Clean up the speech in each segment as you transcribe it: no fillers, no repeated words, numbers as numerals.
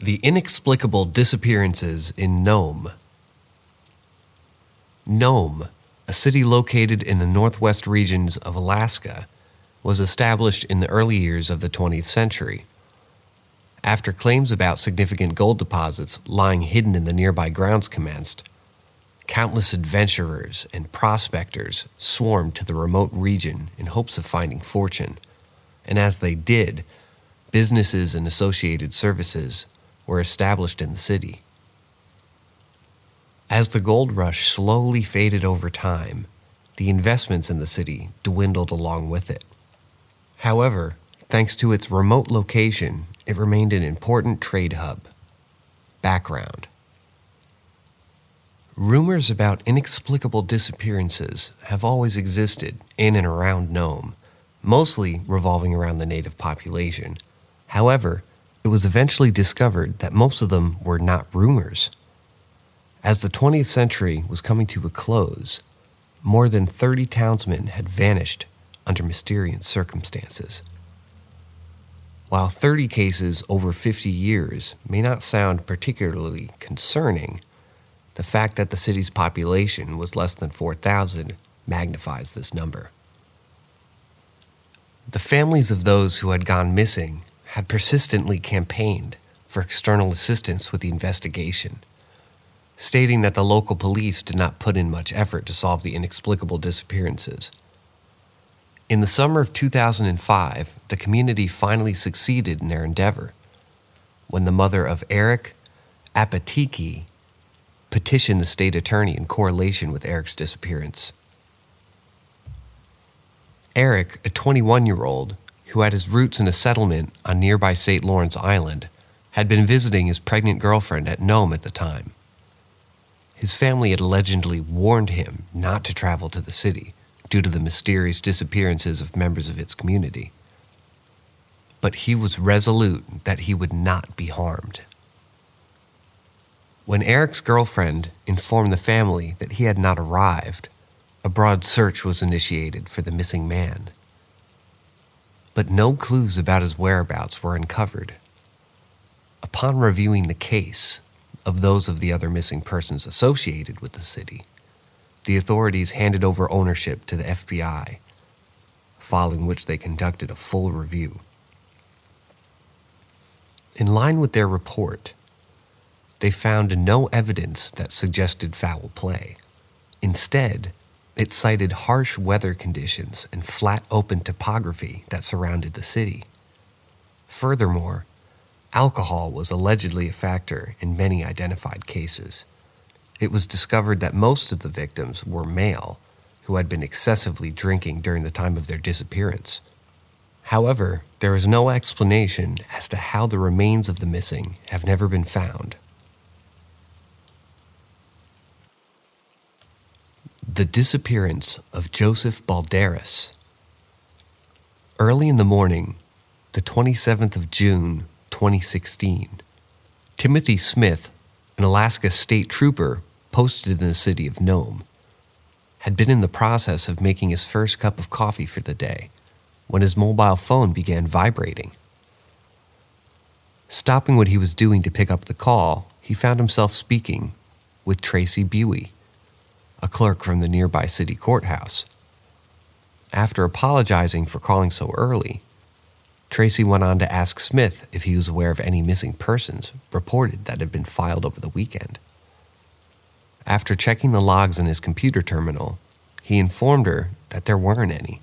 The Inexplicable Disappearances in Nome. Nome, a city located in the northwest regions of Alaska, was established in the early years of the 20th century. After claims about significant gold deposits lying hidden in the nearby grounds commenced, countless adventurers and prospectors swarmed to the remote region in hopes of finding fortune, and as they did, businesses and associated services were established in the city. As the gold rush slowly faded over time, the investments in the city dwindled along with it. However, thanks to its remote location, it remained an important trade hub. Background. Rumors about inexplicable disappearances have always existed in and around Nome, mostly revolving around the native population. However, it was eventually discovered that most of them were not rumors. As the 20th century was coming to a close, more than 30 townsmen had vanished under mysterious circumstances. While 30 cases over 50 years may not sound particularly concerning, the fact that the city's population was less than 4,000 magnifies this number. The families of those who had gone missing had persistently campaigned for external assistance with the investigation, stating that the local police did not put in much effort to solve the inexplicable disappearances. In the summer of 2005, the community finally succeeded in their endeavor when the mother of Eric Apatiki petitioned the state attorney in correlation with Eric's disappearance. Eric, a 21-year-old who had his roots in a settlement on nearby St. Lawrence Island, had been visiting his pregnant girlfriend at Nome at the time. His family had allegedly warned him not to travel to the city due to the mysterious disappearances of members of its community. But he was resolute that he would not be harmed. When Eric's girlfriend informed the family that he had not arrived, a broad search was initiated for the missing man. But no clues about his whereabouts were uncovered. Upon reviewing the case of those of the other missing persons associated with the city, the authorities handed over ownership to the FBI, following which they conducted a full review. In line with their report, they found no evidence that suggested foul play. Instead, it cited harsh weather conditions and flat open topography that surrounded the city. Furthermore, alcohol was allegedly a factor in many identified cases. It was discovered that most of the victims were male who had been excessively drinking during the time of their disappearance. However, there is no explanation as to how the remains of the missing have never been found. The disappearance of Joseph Balderas. Early in the morning, the 27th of June, 2016, Timothy Smith, an Alaska state trooper posted in the city of Nome, had been in the process of making his first cup of coffee for the day when his mobile phone began vibrating. Stopping what he was doing to pick up the call, he found himself speaking with Tracy Buey, a clerk from the nearby city courthouse. After apologizing for calling so early, Tracy went on to ask Smith if he was aware of any missing persons reported that had been filed over the weekend. After checking the logs in his computer terminal, he informed her that there weren't any,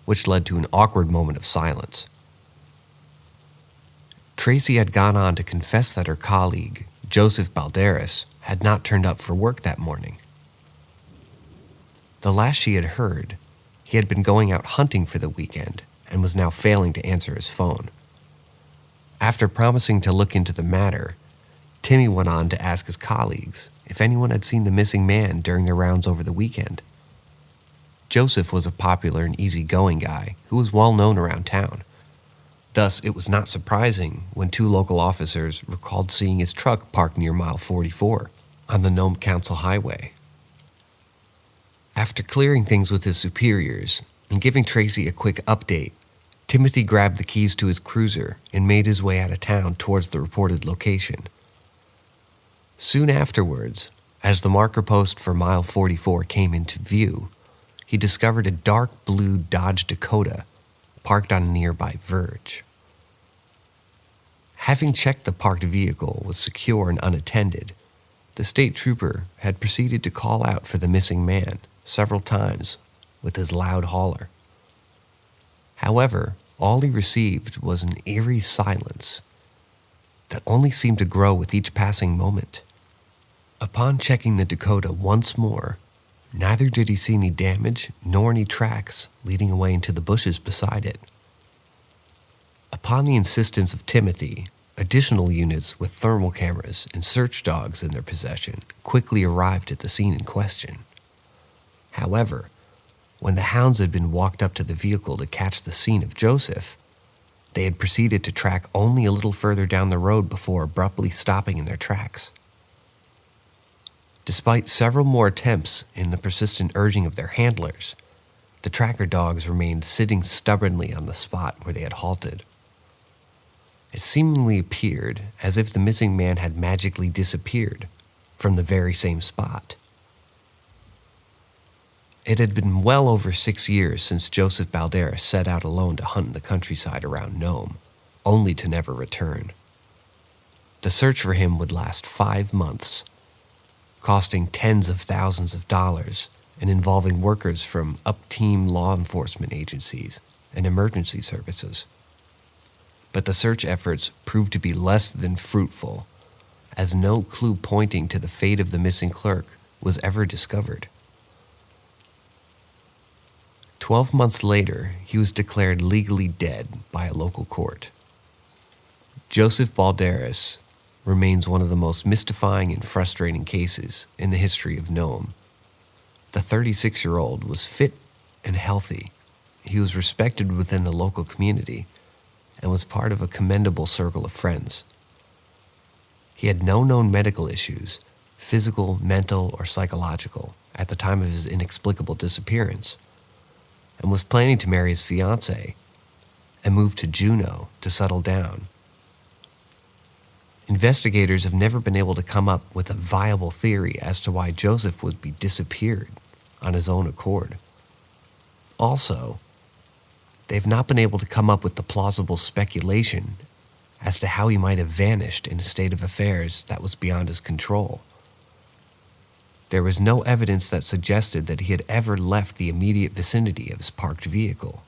which led to an awkward moment of silence. Tracy had gone on to confess that her colleague, Joseph Balderas, had not turned up for work that morning. The last she had heard, he had been going out hunting for the weekend and was now failing to answer his phone. After promising to look into the matter, Timmy went on to ask his colleagues if anyone had seen the missing man during their rounds over the weekend. Joseph was a popular and easygoing guy who was well known around town. Thus, it was not surprising when two local officers recalled seeing his truck parked near mile 44 on the Nome Council Highway. After clearing things with his superiors and giving Tracy a quick update, Timothy grabbed the keys to his cruiser and made his way out of town towards the reported location. Soon afterwards, as the marker post for mile 44 came into view, he discovered a dark blue Dodge Dakota parked on a nearby verge. Having checked the parked vehicle was secure and unattended, the state trooper had proceeded to call out for the missing man several times with his loud holler. However, all he received was an eerie silence that only seemed to grow with each passing moment. Upon checking the Dakota once more, neither did he see any damage nor any tracks leading away into the bushes beside it. Upon the insistence of Timothy, additional units with thermal cameras and search dogs in their possession quickly arrived at the scene in question. However, when the hounds had been walked up to the vehicle to catch the scene of Joseph, they had proceeded to track only a little further down the road before abruptly stopping in their tracks. Despite several more attempts and the persistent urging of their handlers, the tracker dogs remained sitting stubbornly on the spot where they had halted. It seemingly appeared as if the missing man had magically disappeared from the very same spot. It had been well over 6 years since Joseph Balderas set out alone to hunt in the countryside around Nome, only to never return. The search for him would last 5 months, costing tens of thousands of dollars and involving workers from up-team law enforcement agencies and emergency services. But the search efforts proved to be less than fruitful, as no clue pointing to the fate of the missing clerk was ever discovered. 12 months later, he was declared legally dead by a local court. Joseph Balderas remains one of the most mystifying and frustrating cases in the history of Nome. The 36-year-old was fit and healthy. He was respected within the local community and was part of a commendable circle of friends. He had no known medical issues, physical, mental, or psychological, at the time of his inexplicable disappearance, and was planning to marry his fiancée and move to Juneau to settle down. Investigators have never been able to come up with a viable theory as to why Joseph would be disappeared on his own accord. Also, they've not been able to come up with the plausible speculation as to how he might have vanished in a state of affairs that was beyond his control. There was no evidence that suggested that he had ever left the immediate vicinity of his parked vehicle.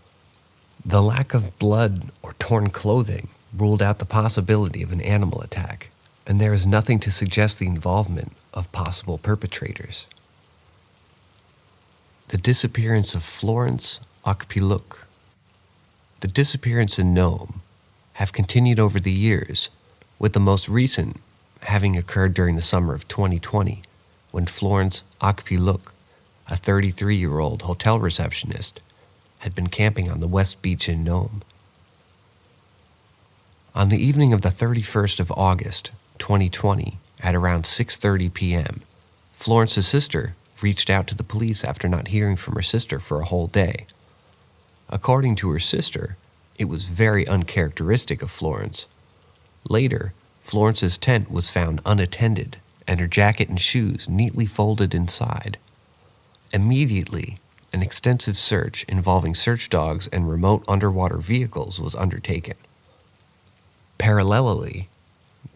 The lack of blood or torn clothing ruled out the possibility of an animal attack, and there is nothing to suggest the involvement of possible perpetrators. The disappearance of Florence Okpiluk. The disappearance in Nome have continued over the years, with the most recent having occurred during the summer of 2020, when Florence Okpiluk, a 33-year-old hotel receptionist, had been camping on the West Beach in Nome. On the evening of the 31st of August, 2020, at around 6:30 p.m., Florence's sister reached out to the police after not hearing from her sister for a whole day. According to her sister, it was very uncharacteristic of Florence. Later, Florence's tent was found unattended and her jacket and shoes neatly folded inside. Immediately, an extensive search involving search dogs and remote underwater vehicles was undertaken. Parallelly,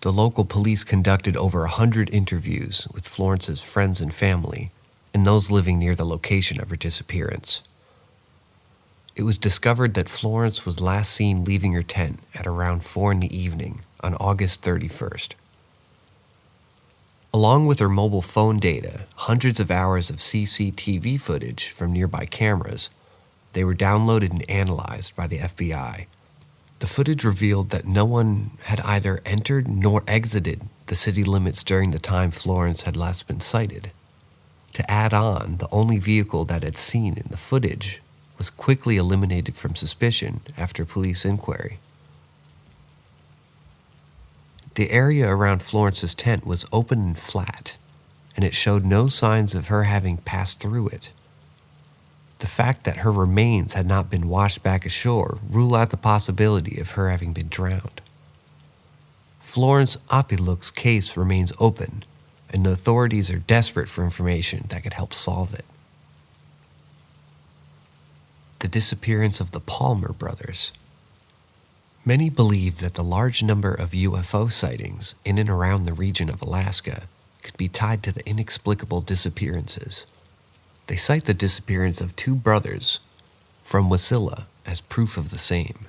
the local police conducted over 100 interviews with Florence's friends and family and those living near the location of her disappearance. It was discovered that Florence was last seen leaving her tent at around 4 p.m. on August 31st. Along with her mobile phone data, hundreds of hours of CCTV footage from nearby cameras, they were downloaded and analyzed by the FBI. The footage revealed that no one had either entered nor exited the city limits during the time Florence had last been sighted. To add on, the only vehicle that had seen in the footage was quickly eliminated from suspicion after police inquiry. The area around Florence's tent was open and flat, and it showed no signs of her having passed through it. The fact that her remains had not been washed back ashore ruled out the possibility of her having been drowned. Florence Opiluk's case remains open, and the authorities are desperate for information that could help solve it. The disappearance of the Palmer brothers. Many believe that the large number of UFO sightings in and around the region of Alaska could be tied to the inexplicable disappearances. They cite the disappearance of two brothers from Wasilla as proof of the same.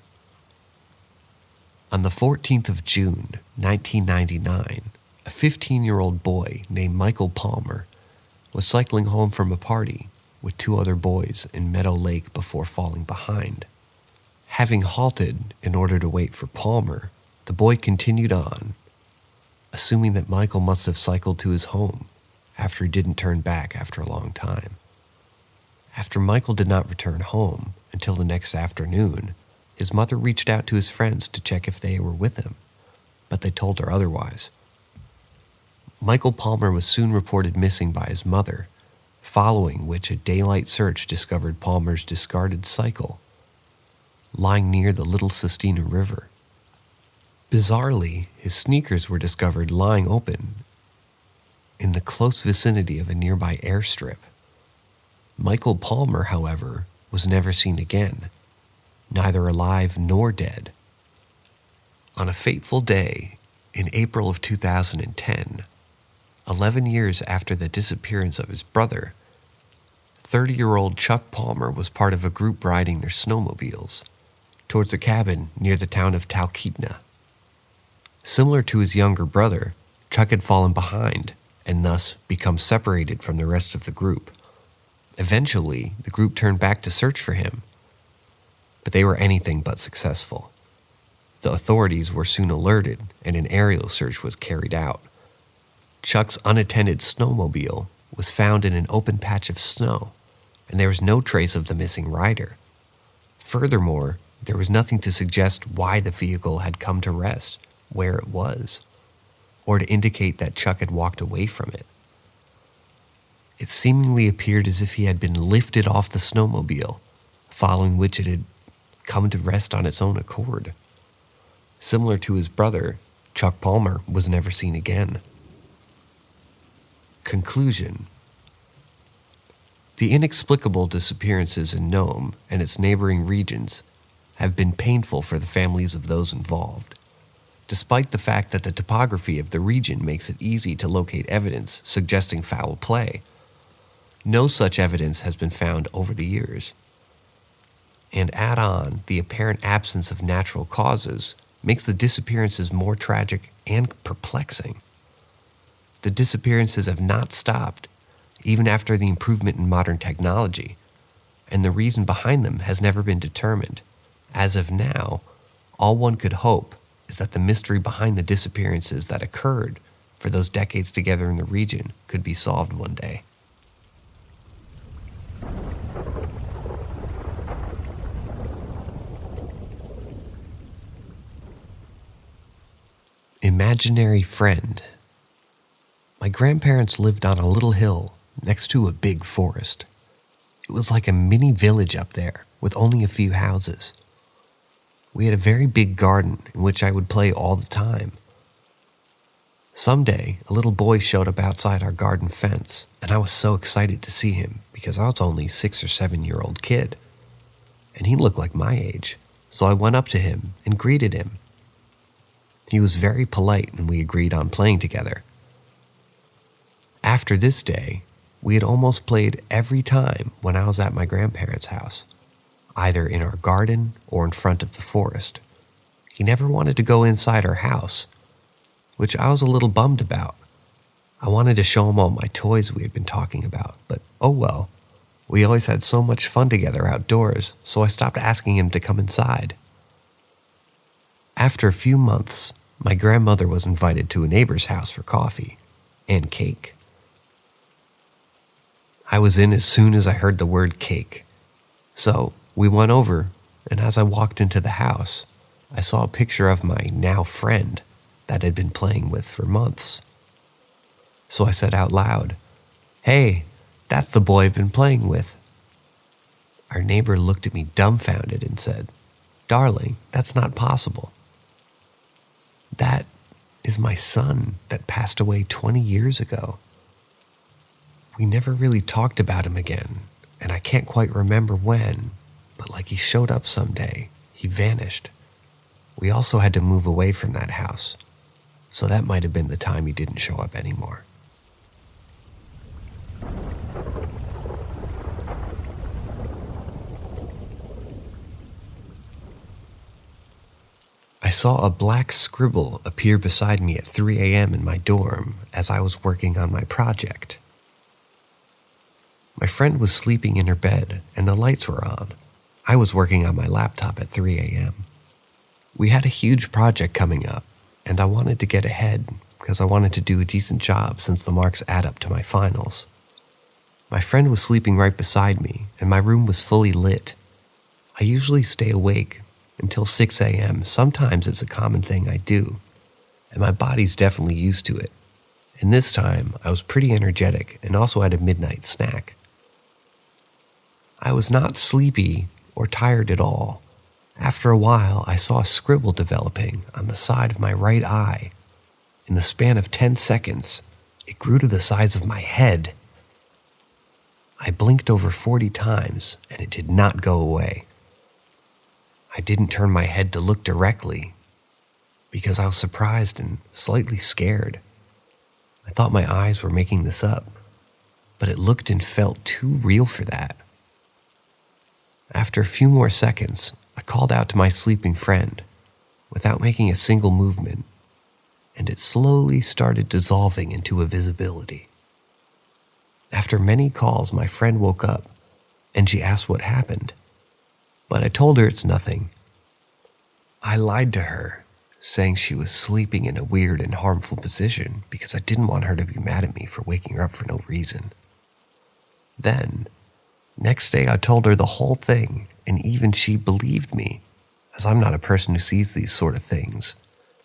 On the 14th of June, 1999, a 15-year-old boy named Michael Palmer was cycling home from a party with two other boys in Meadow Lake before falling behind. Having halted in order to wait for Palmer, the boy continued on, assuming that Michael must have cycled to his home after he didn't turn back after a long time. After Michael did not return home until the next afternoon, his mother reached out to his friends to check if they were with him, but they told her otherwise. Michael Palmer was soon reported missing by his mother, following which a daylight search discovered Palmer's discarded cycle lying near the Little Sistina River. Bizarrely, his sneakers were discovered lying open in the close vicinity of a nearby airstrip. Michael Palmer, however, was never seen again, neither alive nor dead. On a fateful day in April of 2010, 11 years after the disappearance of his brother, 30-year-old Chuck Palmer was part of a group riding their snowmobiles towards a cabin near the town of Talkeetna. Similar to his younger brother, Chuck had fallen behind and thus become separated from the rest of the group. Eventually, the group turned back to search for him, but they were anything but successful. The authorities were soon alerted and an aerial search was carried out. Chuck's unattended snowmobile was found in an open patch of snow, and there was no trace of the missing rider. Furthermore, there was nothing to suggest why the vehicle had come to rest where it was, or to indicate that Chuck had walked away from it. It seemingly appeared as if he had been lifted off the snowmobile, following which it had come to rest on its own accord. Similar to his brother, Chuck Palmer was never seen again. Conclusion. The inexplicable disappearances in Nome and its neighboring regions have been painful for the families of those involved. Despite the fact that the topography of the region makes it easy to locate evidence suggesting foul play, no such evidence has been found over the years. And add on the apparent absence of natural causes makes the disappearances more tragic and perplexing. The disappearances have not stopped, even after the improvement in modern technology, and the reason behind them has never been determined. As of now, all one could hope is that the mystery behind the disappearances that occurred for those decades together in the region could be solved one day. Imaginary friend. My grandparents lived on a little hill next to a big forest. It was like a mini village up there with only a few houses. We had a very big garden in which I would play all the time. Someday, a little boy showed up outside our garden fence, and I was so excited to see him because I was only a 6 or 7-year-old kid, and he looked like my age, so I went up to him and greeted him. He was very polite and we agreed on playing together. After this day, we had almost played every time when I was at my grandparents' house, either in our garden or in front of the forest. He never wanted to go inside our house, which I was a little bummed about. I wanted to show him all my toys we had been talking about, but oh well. We always had so much fun together outdoors, so I stopped asking him to come inside. After a few months, my grandmother was invited to a neighbor's house for coffee and cake. I was in as soon as I heard the word cake. So we went over, and as I walked into the house, I saw a picture of my now friend that I'd been playing with for months. So I said out loud, "Hey, that's the boy I've been playing with." Our neighbor looked at me dumbfounded and said, "Darling, that's not possible. That is my son that passed away 20 years ago. We never really talked about him again, and I can't quite remember when, but like he showed up someday, he vanished. We also had to move away from that house, so that might have been the time he didn't show up anymore." I saw a black scribble appear beside me at 3 a.m. in my dorm as I was working on my project. My friend was sleeping in her bed and the lights were on. I was working on my laptop at 3 a.m. We had a huge project coming up, and I wanted to get ahead because I wanted to do a decent job since the marks add up to my finals. My friend was sleeping right beside me, and my room was fully lit. I usually stay awake until 6 a.m. Sometimes it's a common thing I do, and my body's definitely used to it. And this time, I was pretty energetic and also had a midnight snack. I was not sleepy or tired at all. After a while, I saw a scribble developing on the side of my right eye. In the span of 10 seconds, it grew to the size of my head. I blinked over 40 times, and it did not go away. I didn't turn my head to look directly because I was surprised and slightly scared. I thought my eyes were making this up, but it looked and felt too real for that. After a few more seconds, I called out to my sleeping friend without making a single movement, and it slowly started dissolving into invisibility. After many calls, my friend woke up and she asked what happened, but I told her it's nothing. I lied to her, saying she was sleeping in a weird and harmful position because I didn't want her to be mad at me for waking her up for no reason. Then, next day I told her the whole thing, and even she believed me, as I'm not a person who sees these sort of things,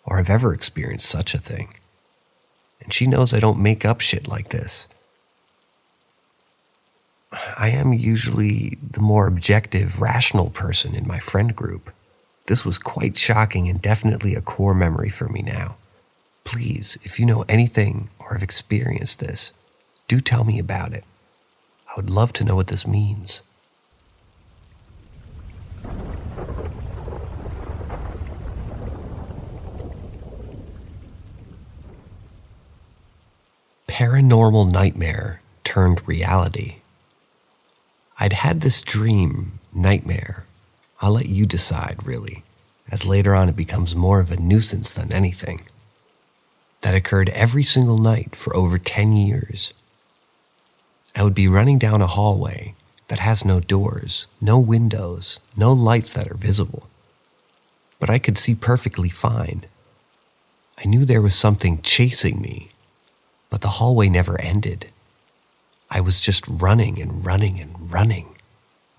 or have ever experienced such a thing. And she knows I don't make up shit like this. I am usually the more objective, rational person in my friend group. This was quite shocking and definitely a core memory for me now. Please, if you know anything or have experienced this, do tell me about it. I would love to know what this means. Paranormal nightmare turned reality. I'd had this dream, nightmare. I'll let you decide, really, as later on it becomes more of a nuisance than anything. That occurred every single night for over 10 years. I would be running down a hallway that has no doors, no windows, no lights that are visible. But I could see perfectly fine. I knew there was something chasing me, but the hallway never ended. I was just running and running and running.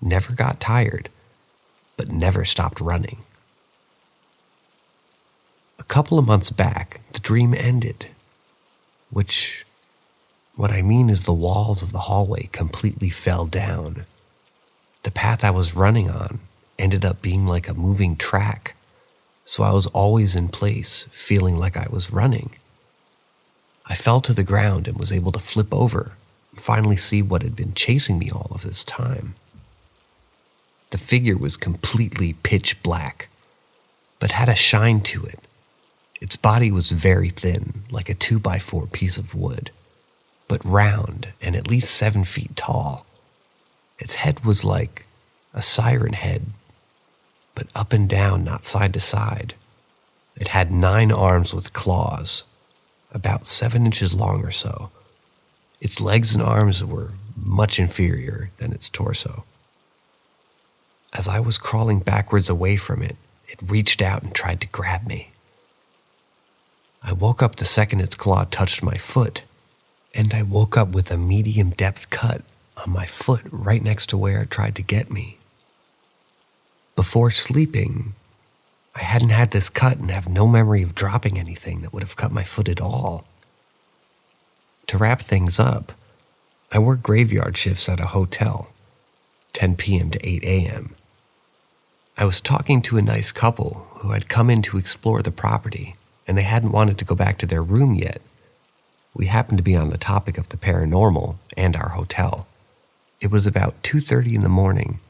Never got tired, but never stopped running. A couple of months back, the dream ended, what I mean is the walls of the hallway completely fell down. The path I was running on ended up being like a moving track, so I was always in place, feeling like I was running. I fell to the ground and was able to flip over and finally see what had been chasing me all of this time. The figure was completely pitch black, but had a shine to it. Its body was very thin, like a 2x4 piece of wood, but round and at least 7 feet tall. Its head was like a siren head, but up and down, not side to side. It had 9 arms with claws, about 7 inches long or so. Its legs and arms were much inferior than its torso. As I was crawling backwards away from it, it reached out and tried to grab me. I woke up the second its claw touched my foot, and I woke up with a medium-depth cut on my foot right next to where it tried to get me. Before sleeping, I hadn't had this cut and have no memory of dropping anything that would have cut my foot at all. To wrap things up, I work graveyard shifts at a hotel. 10 p.m. to 8 a.m. I was talking to a nice couple who had come in to explore the property, and they hadn't wanted to go back to their room yet. We happened to be on the topic of the paranormal and our hotel. It was about 2:30 in the morning,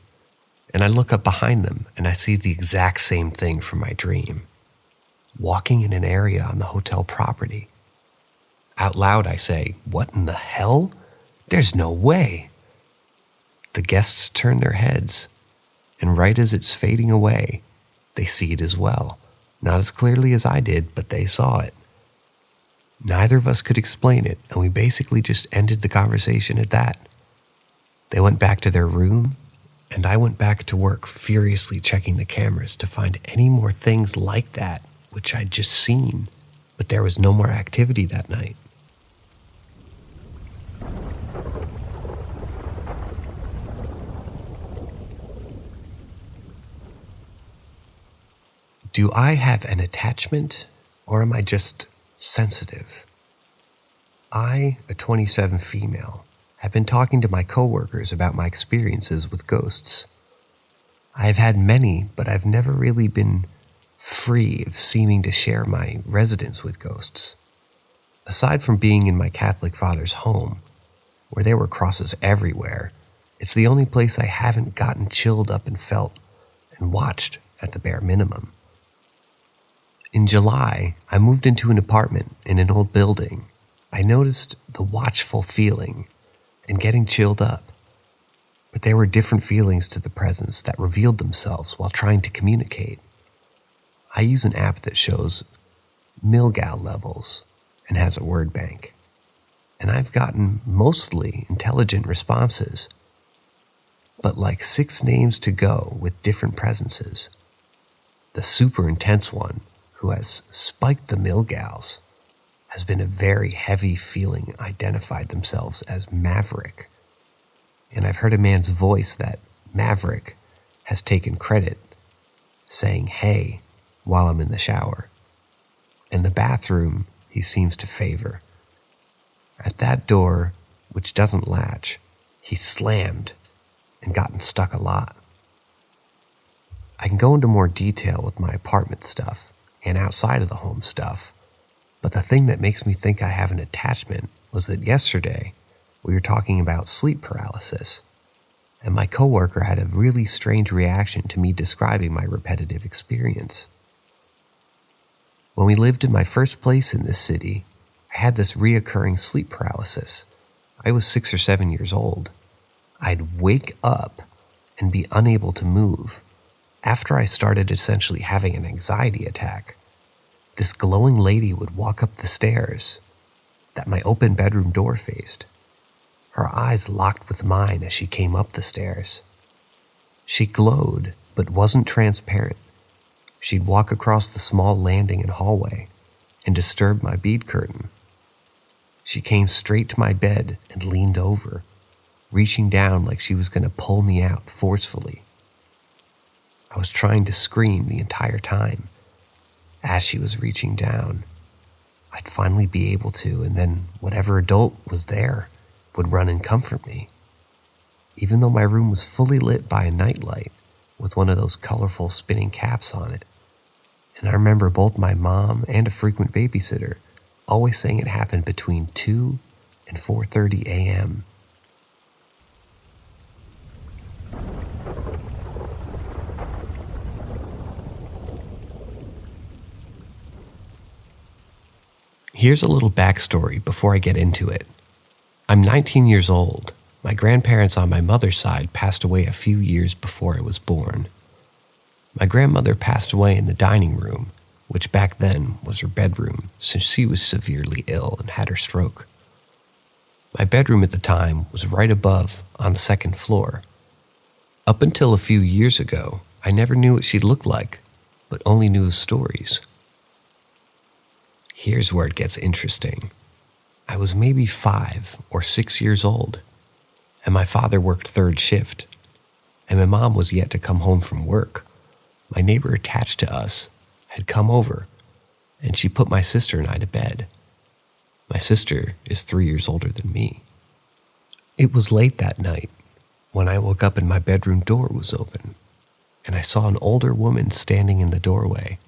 and I look up behind them and I see the exact same thing from my dream. Walking in an area on the hotel property. Out loud I say, "What in the hell? There's no way." The guests turn their heads, and right as it's fading away, they see it as well. Not as clearly as I did, but they saw it. Neither of us could explain it, and we basically just ended the conversation at that. They went back to their room, and I went back to work furiously checking the cameras to find any more things like that, which I'd just seen, but there was no more activity that night. Do I have an attachment, or am I just sensitive? I, a 27 female, have been talking to my coworkers about my experiences with ghosts. I have had many, but I've never really been free of seeming to share my residence with ghosts. Aside from being in my Catholic father's home, where there were crosses everywhere, it's the only place I haven't gotten chilled up and felt and watched at the bare minimum. In July, I moved into an apartment in an old building. I noticed the watchful feeling and getting chilled up, but there were different feelings to the presence that revealed themselves while trying to communicate. I use an app that shows Milgal levels and has a word bank, and I've gotten mostly intelligent responses, but like 6 names to go with different presences. The super intense one, who has spiked the Milgals, has been a very heavy feeling identified themselves as Maverick. And I've heard a man's voice that Maverick has taken credit, saying "hey" while I'm in the shower. In the bathroom, he seems to favor. At that door, which doesn't latch, he slammed and gotten stuck a lot. I can go into more detail with my apartment stuff and outside of the home stuff, but the thing that makes me think I have an attachment was that yesterday we were talking about sleep paralysis, and my coworker had a really strange reaction to me describing my repetitive experience. When we lived in my first place in this city, I had this reoccurring sleep paralysis. I was 6 or 7 years old. I'd wake up and be unable to move. After I started essentially having an anxiety attack, this glowing lady would walk up the stairs that my open bedroom door faced. Her eyes locked with mine as she came up the stairs. She glowed, but wasn't transparent. She'd walk across the small landing and hallway and disturb my bead curtain. She came straight to my bed and leaned over, reaching down like she was going to pull me out forcefully. I was trying to scream the entire time. As she was reaching down, I'd finally be able to, and then whatever adult was there would run and comfort me. Even though my room was fully lit by a nightlight with one of those colorful spinning caps on it. And I remember both my mom and a frequent babysitter always saying it happened between 2 and 4:30 a.m. Here's a little backstory before I get into it. I'm 19 years old. My grandparents on my mother's side passed away a few years before I was born. My grandmother passed away in the dining room, which back then was her bedroom since she was severely ill and had her stroke. My bedroom at the time was right above on the 2nd floor. Up until a few years ago, I never knew what she looked like, but only knew stories. Here's where it gets interesting. I was maybe 5 or 6 years old, and my father worked 3rd shift, and my mom was yet to come home from work. My neighbor attached to us had come over, and she put my sister and I to bed. My sister is 3 years older than me. It was late that night when I woke up and my bedroom door was open, and I saw an older woman standing in the doorway.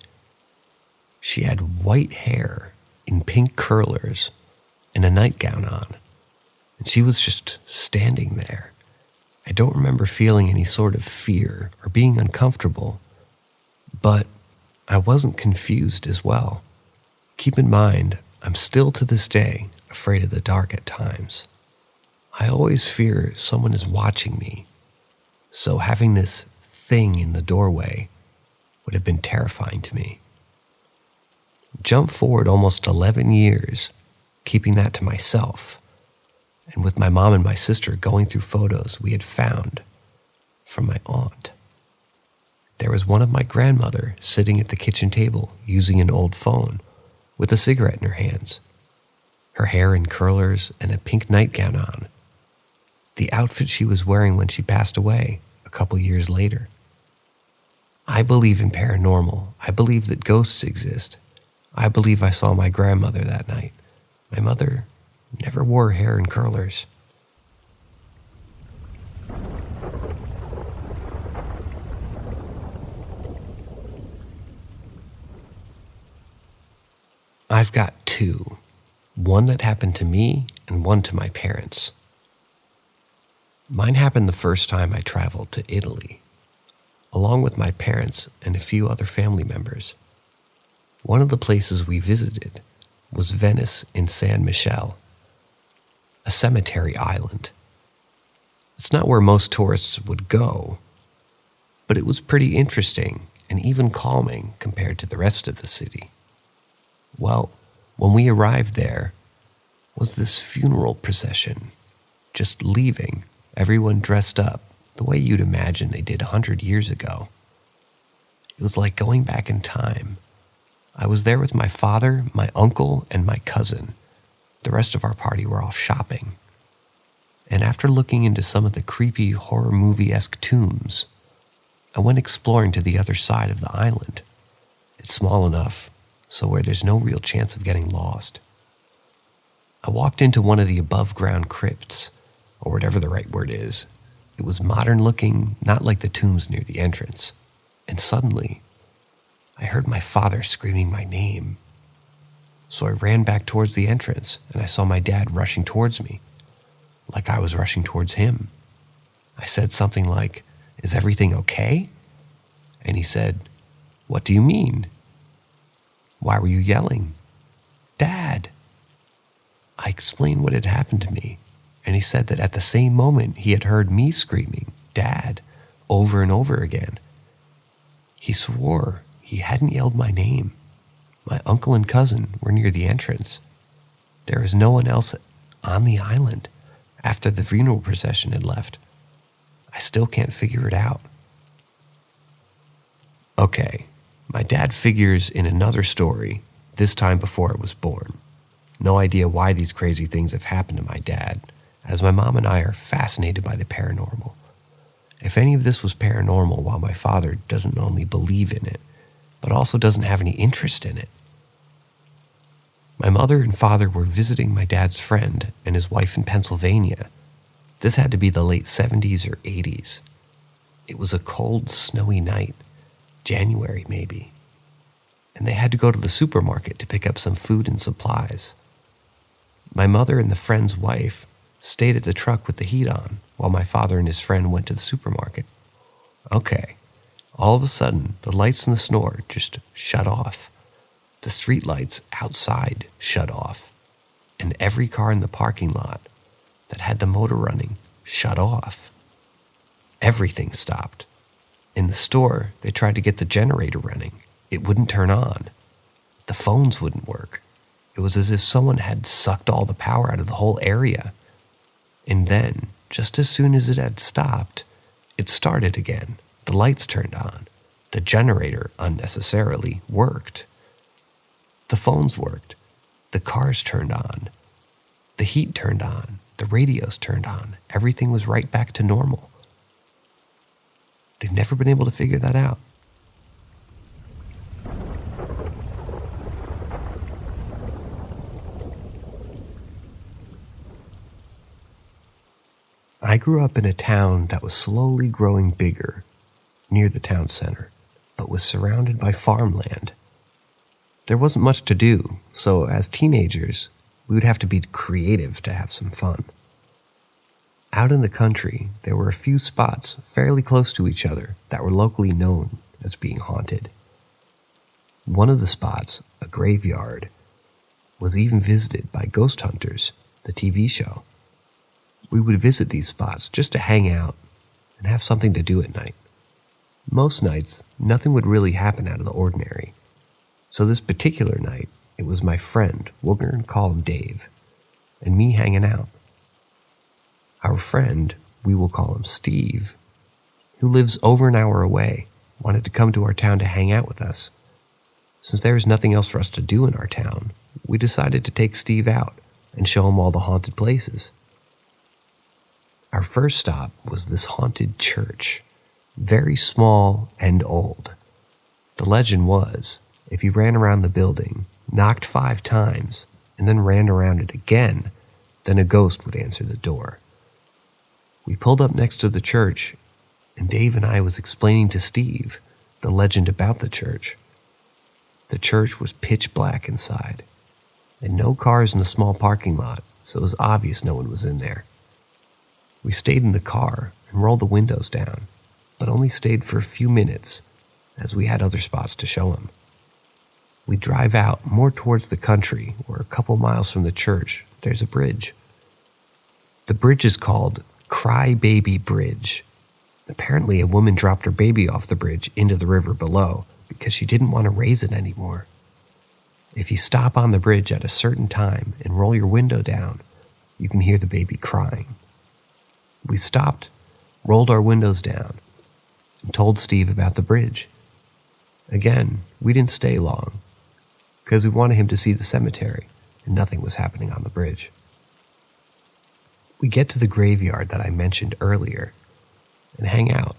She had white hair in pink curlers and a nightgown on, and she was just standing there. I don't remember feeling any sort of fear or being uncomfortable, but I wasn't confused as well. Keep in mind, I'm still to this day afraid of the dark at times. I always fear someone is watching me, so having this thing in the doorway would have been terrifying to me. Jump forward almost 11 years, keeping that to myself, and with my mom and my sister going through photos we had found from my aunt. There was one of my grandmother sitting at the kitchen table using an old phone with a cigarette in her hands, her hair in curlers and a pink nightgown on, the outfit she was wearing when she passed away a couple years later. I believe in paranormal. I believe that ghosts exist. I believe I saw my grandmother that night. My mother never wore hair in curlers. I've got two. One that happened to me and one to my parents. Mine happened the first time I traveled to Italy, along with my parents and a few other family members. One of the places we visited was Venice in San Michele, a cemetery island. It's not where most tourists would go, but it was pretty interesting and even calming compared to the rest of the city. Well, when we arrived there was this funeral procession, just leaving, everyone dressed up the way you'd imagine they did 100 years ago. It was like going back in time. I was there with my father, my uncle, and my cousin. The rest of our party were off shopping. And after looking into some of the creepy horror movie-esque tombs, I went exploring to the other side of the island. It's small enough so where there's no real chance of getting lost. I walked into one of the above-ground crypts, or whatever the right word is. It was modern-looking, not like the tombs near the entrance. And suddenly, I heard my father screaming my name. So I ran back towards the entrance, and I saw my dad rushing towards me, like I was rushing towards him. I said something like, "Is everything okay?" And he said, "What do you mean? Why were you yelling?" "Dad." I explained what had happened to me, and he said that at the same moment he had heard me screaming, "Dad," over and over again. He swore he hadn't yelled my name. My uncle and cousin were near the entrance. There was no one else on the island after the funeral procession had left. I still can't figure it out. Okay, my dad figures in another story, this time before I was born. No idea why these crazy things have happened to my dad, as my mom and I are fascinated by the paranormal. If any of this was paranormal while my father doesn't only believe in it, but also doesn't have any interest in it. My mother and father were visiting my dad's friend and his wife in Pennsylvania. This had to be the late 70s or 80s. It was a cold, snowy night, January maybe, and they had to go to the supermarket to pick up some food and supplies. My mother and the friend's wife stayed at the truck with the heat on while my father and his friend went to the supermarket. Okay, all of a sudden, the lights in the store just shut off. The street lights outside shut off, and every car in the parking lot that had the motor running shut off. Everything stopped. In the store, they tried to get the generator running. It wouldn't turn on. The phones wouldn't work. It was as if someone had sucked all the power out of the whole area. And then, just as soon as it had stopped, it started again. The lights turned on. The generator, unnecessarily, worked. The phones worked. The cars turned on. The heat turned on. The radios turned on. Everything was right back to normal. They've never been able to figure that out. I grew up in a town that was slowly growing bigger near the town center, but was surrounded by farmland. There wasn't much to do, so as teenagers, we would have to be creative to have some fun. Out in the country, there were a few spots fairly close to each other that were locally known as being haunted. One of the spots, a graveyard, was even visited by Ghost Hunters, the TV show. We would visit these spots just to hang out and have something to do at night. Most nights, nothing would really happen out of the ordinary. So this particular night, it was my friend, we're going to call him Dave, and me hanging out. Our friend, we will call him Steve, who lives over an hour away, wanted to come to our town to hang out with us. Since there was nothing else for us to do in our town, we decided to take Steve out and show him all the haunted places. Our first stop was this haunted church, very small and old. The legend was, if you ran around the building, knocked 5 times, and then ran around it again, then a ghost would answer the door. We pulled up next to the church, and Dave and I was explaining to Steve the legend about the church. The church was pitch black inside, and no cars in the small parking lot, so it was obvious no one was in there. We stayed in the car and rolled the windows down, but only stayed for a few minutes as we had other spots to show him. We drive out more towards the country, where a couple miles from the church, there's a bridge. The bridge is called Cry Baby Bridge. Apparently, a woman dropped her baby off the bridge into the river below because she didn't want to raise it anymore. If you stop on the bridge at a certain time and roll your window down, you can hear the baby crying. We stopped, rolled our windows down, and told Steve about the bridge. Again, we didn't stay long because we wanted him to see the cemetery, and nothing was happening on the bridge. We get to the graveyard that I mentioned earlier and hang out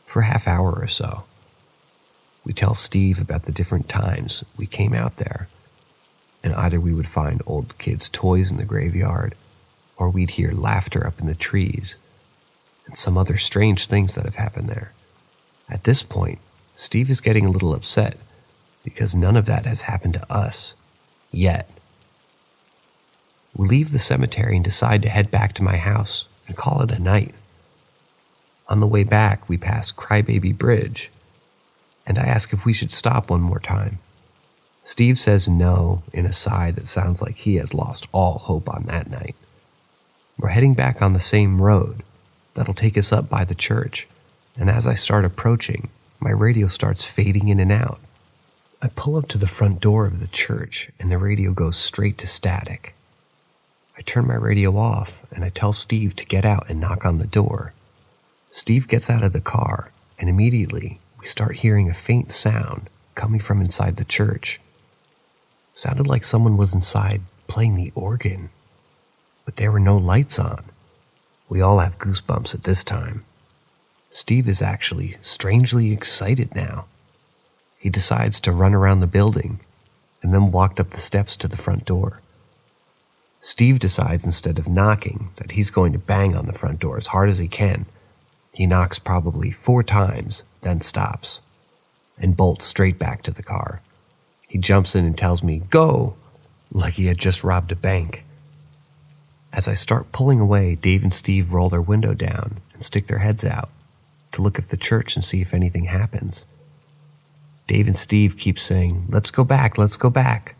for a half hour or so. We tell Steve about the different times we came out there, and either we would find old kids' toys in the graveyard, or we'd hear laughter up in the trees, and some other strange things that have happened there. At this point, Steve is getting a little upset because none of that has happened to us yet. We leave the cemetery and decide to head back to my house and call it a night. On the way back, we pass Crybaby Bridge, and I ask if we should stop one more time. Steve says no in a sigh that sounds like he has lost all hope on that night. We're heading back on the same road that'll take us up by the church, and as I start approaching, my radio starts fading in and out. I pull up to the front door of the church, and the radio goes straight to static. I turn my radio off, and I tell Steve to get out and knock on the door. Steve gets out of the car, and immediately we start hearing a faint sound coming from inside the church. Sounded like someone was inside playing the organ, but there were no lights on. We all have goosebumps at this time. Steve is actually strangely excited now. He decides to run around the building and then walked up the steps to the front door. Steve decides instead of knocking that he's going to bang on the front door as hard as he can. He knocks probably 4 times, then stops, and bolts straight back to the car. He jumps in and tells me, "Go!" like he had just robbed a bank. As I start pulling away, Dave and Steve roll their window down and stick their heads out to look at the church and see if anything happens. Dave and Steve keep saying, "Let's go back, let's go back."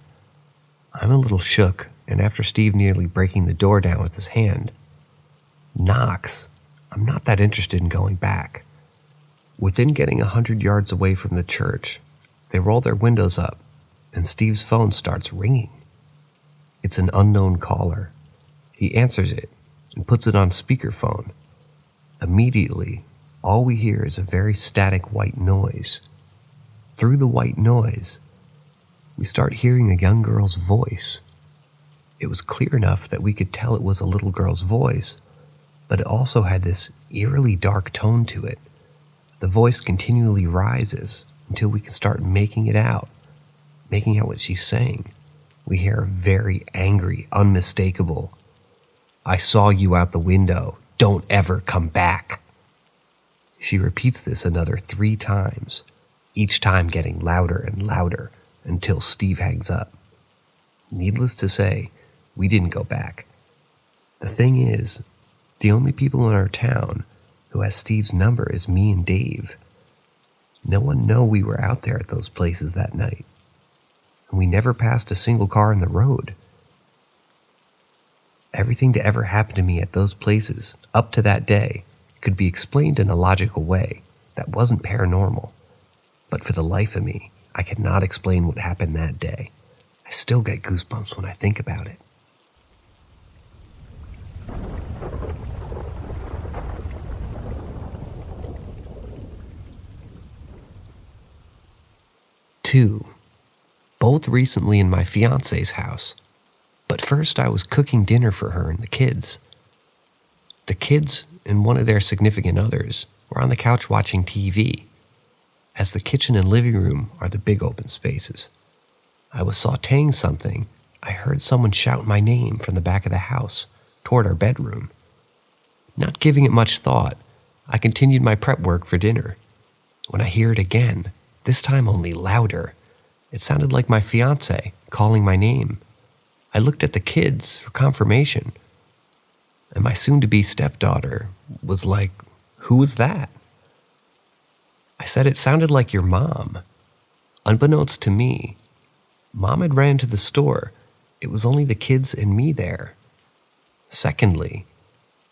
I'm a little shook, and after Steve nearly breaking the door down with his hand, knocks, I'm not that interested in going back. Within getting 100 yards away from the church, they roll their windows up, and Steve's phone starts ringing. It's an unknown caller. He answers it and puts it on speakerphone. Immediately, all we hear is a very static white noise. Through the white noise, we start hearing a young girl's voice. It was clear enough that we could tell it was a little girl's voice, but it also had this eerily dark tone to it. The voice continually rises until we can start making out what she's saying. We hear a very angry, unmistakable, "I saw you out the window. don't ever come back." She repeats this another 3 times, each time getting louder and louder until Steve hangs up. Needless to say, we didn't go back. The thing is, the only people in our town who has Steve's number is me and Dave. No one knew we were out there at those places that night, and we never passed a single car on the road. Everything to ever happen to me at those places up to that day could be explained in a logical way that wasn't paranormal, but for the life of me, I could not explain what happened that day. I still get goosebumps when I think about it. Two, both recently in my fiance's house. But first I was cooking dinner for her and the kids. The kids and one of their significant others were on the couch watching TV, as the kitchen and living room are the big open spaces. I was sautéing something. I heard someone shout my name from the back of the house toward our bedroom. Not giving it much thought, I continued my prep work for dinner. When I hear it again, this time only louder, it sounded like my fiancé calling my name. I looked at the kids for confirmation, and my soon-to-be stepdaughter was like, "Who was that?" I said it sounded like your mom. Unbeknownst to me, Mom had ran to the store. It was only the kids and me there. Secondly,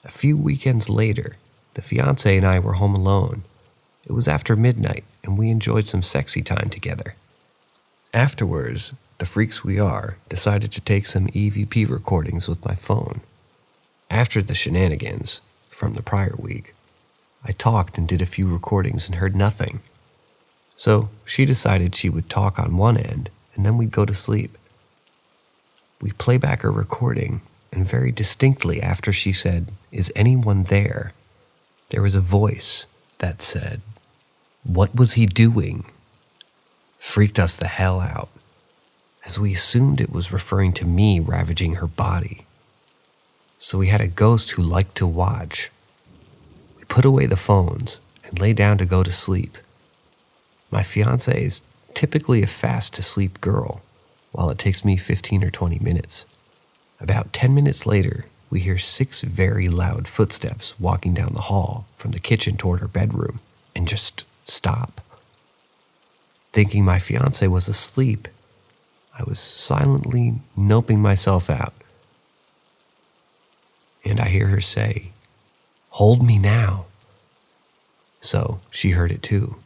a few weekends later, the fiancé and I were home alone. It was after midnight, and we enjoyed some sexy time together. Afterwards, the freaks we are decided to take some EVP recordings with my phone. After the shenanigans from the prior week, I talked and did a few recordings and heard nothing. So she decided she would talk on one end, and then we'd go to sleep. We play back her recording, and very distinctly after she said, "Is anyone there?" there was a voice that said, "What was he doing?" Freaked us the hell out, as we assumed it was referring to me ravaging her body. So we had a ghost who liked to watch. We put away the phones and lay down to go to sleep. My fiancée is typically a fast-to-sleep girl, while it takes me 15 or 20 minutes. About 10 minutes later, we hear 6 very loud footsteps walking down the hall from the kitchen toward her bedroom and just stop. Thinking my fiancé was asleep, I was silently noping myself out. And I hear her say, "Hold me now." So she heard it too.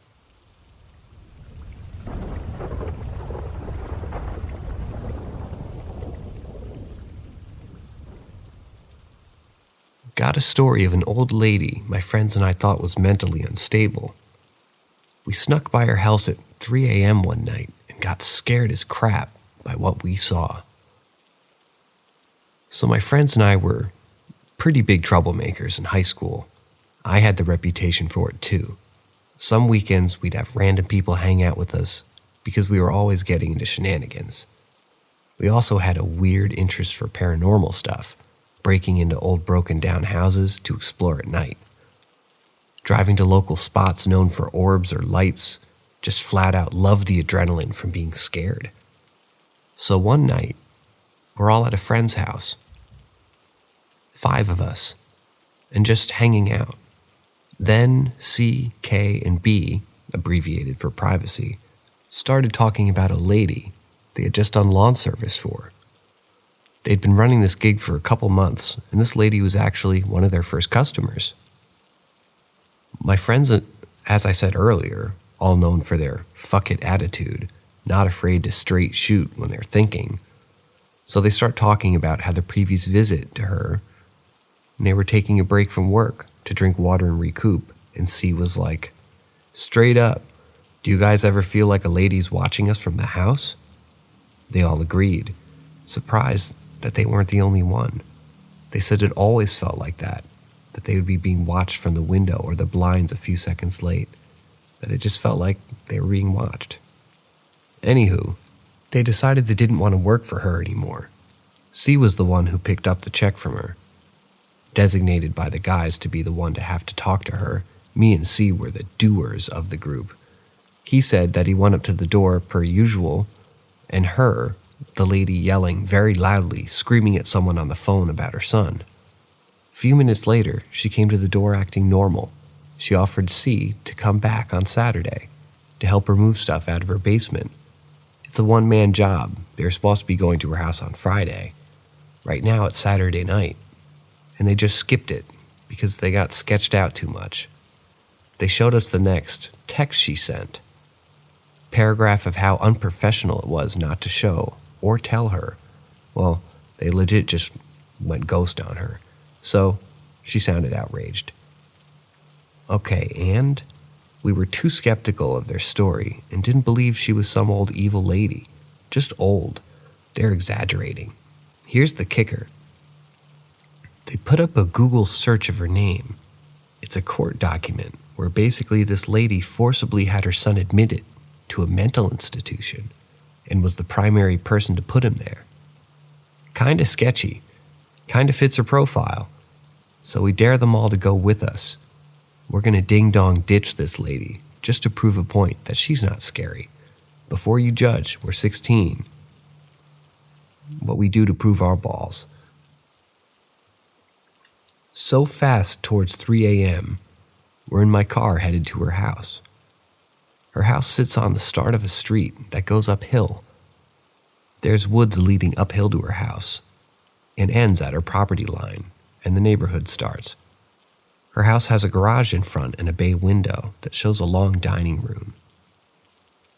Got a story of an old lady my friends and I thought was mentally unstable. We snuck by her house at 3 a.m. one night and got scared as crap by what we saw. So my friends and I were pretty big troublemakers in high school. I had the reputation for it too. Some weekends we'd have random people hang out with us because we were always getting into shenanigans. We also had a weird interest for paranormal stuff, breaking into old broken down houses to explore at night. Driving to local spots known for orbs or lights, just flat out loved the adrenaline from being scared. So one night, we're all at a friend's house, 5 of us, and just hanging out. Then C, K, and B, abbreviated for privacy, started talking about a lady they had just done lawn service for. They'd been running this gig for a couple months, and this lady was actually one of their first customers. My friends, as I said earlier, all known for their fuck it attitude, not afraid to straight shoot when they're thinking. So they start talking about how the previous visit to her, and they were taking a break from work to drink water and recoup, and C was like, "Straight up, do you guys ever feel like a lady's watching us from the house?" They all agreed, surprised that they weren't the only one. They said it always felt like that they would be being watched from the window or the blinds a few seconds late, that it just felt like they were being watched. Anywho, they decided they didn't want to work for her anymore. C was the one who picked up the check from her. designated by the guys to be the one to have to talk to her. Me and C were the doers of the group. He said that he went up to the door per usual, and her, the lady, yelling very loudly, screaming at someone on the phone about her son. A few minutes later, she came to the door acting normal. She offered C to come back on Saturday to help her move stuff out of her basement. It's a one-man job. They were supposed to be going to her house on Friday. Right now it's Saturday night, and they just skipped it because they got sketched out too much. They showed us the next text she sent. Paragraph of how unprofessional it was not to show or tell her. Well, they legit just went ghost on her. So she sounded outraged. Okay, and we were too skeptical of their story and didn't believe she was some old evil lady. Just old. They're exaggerating. Here's the kicker. They put up a Google search of her name. It's a court document where basically this lady forcibly had her son admitted to a mental institution and was the primary person to put him there. Kinda sketchy. Kinda fits her profile. So we dare them all to go with us. We're gonna ding-dong ditch this lady just to prove a point that she's not scary. Before you judge, we're 16. What we do to prove our balls. So fast towards 3 a.m., we're in my car headed to her house. Her house sits on the start of a street that goes uphill. There's woods leading uphill to her house and ends at her property line, and the neighborhood starts. Her house has a garage in front and a bay window that shows a long dining room.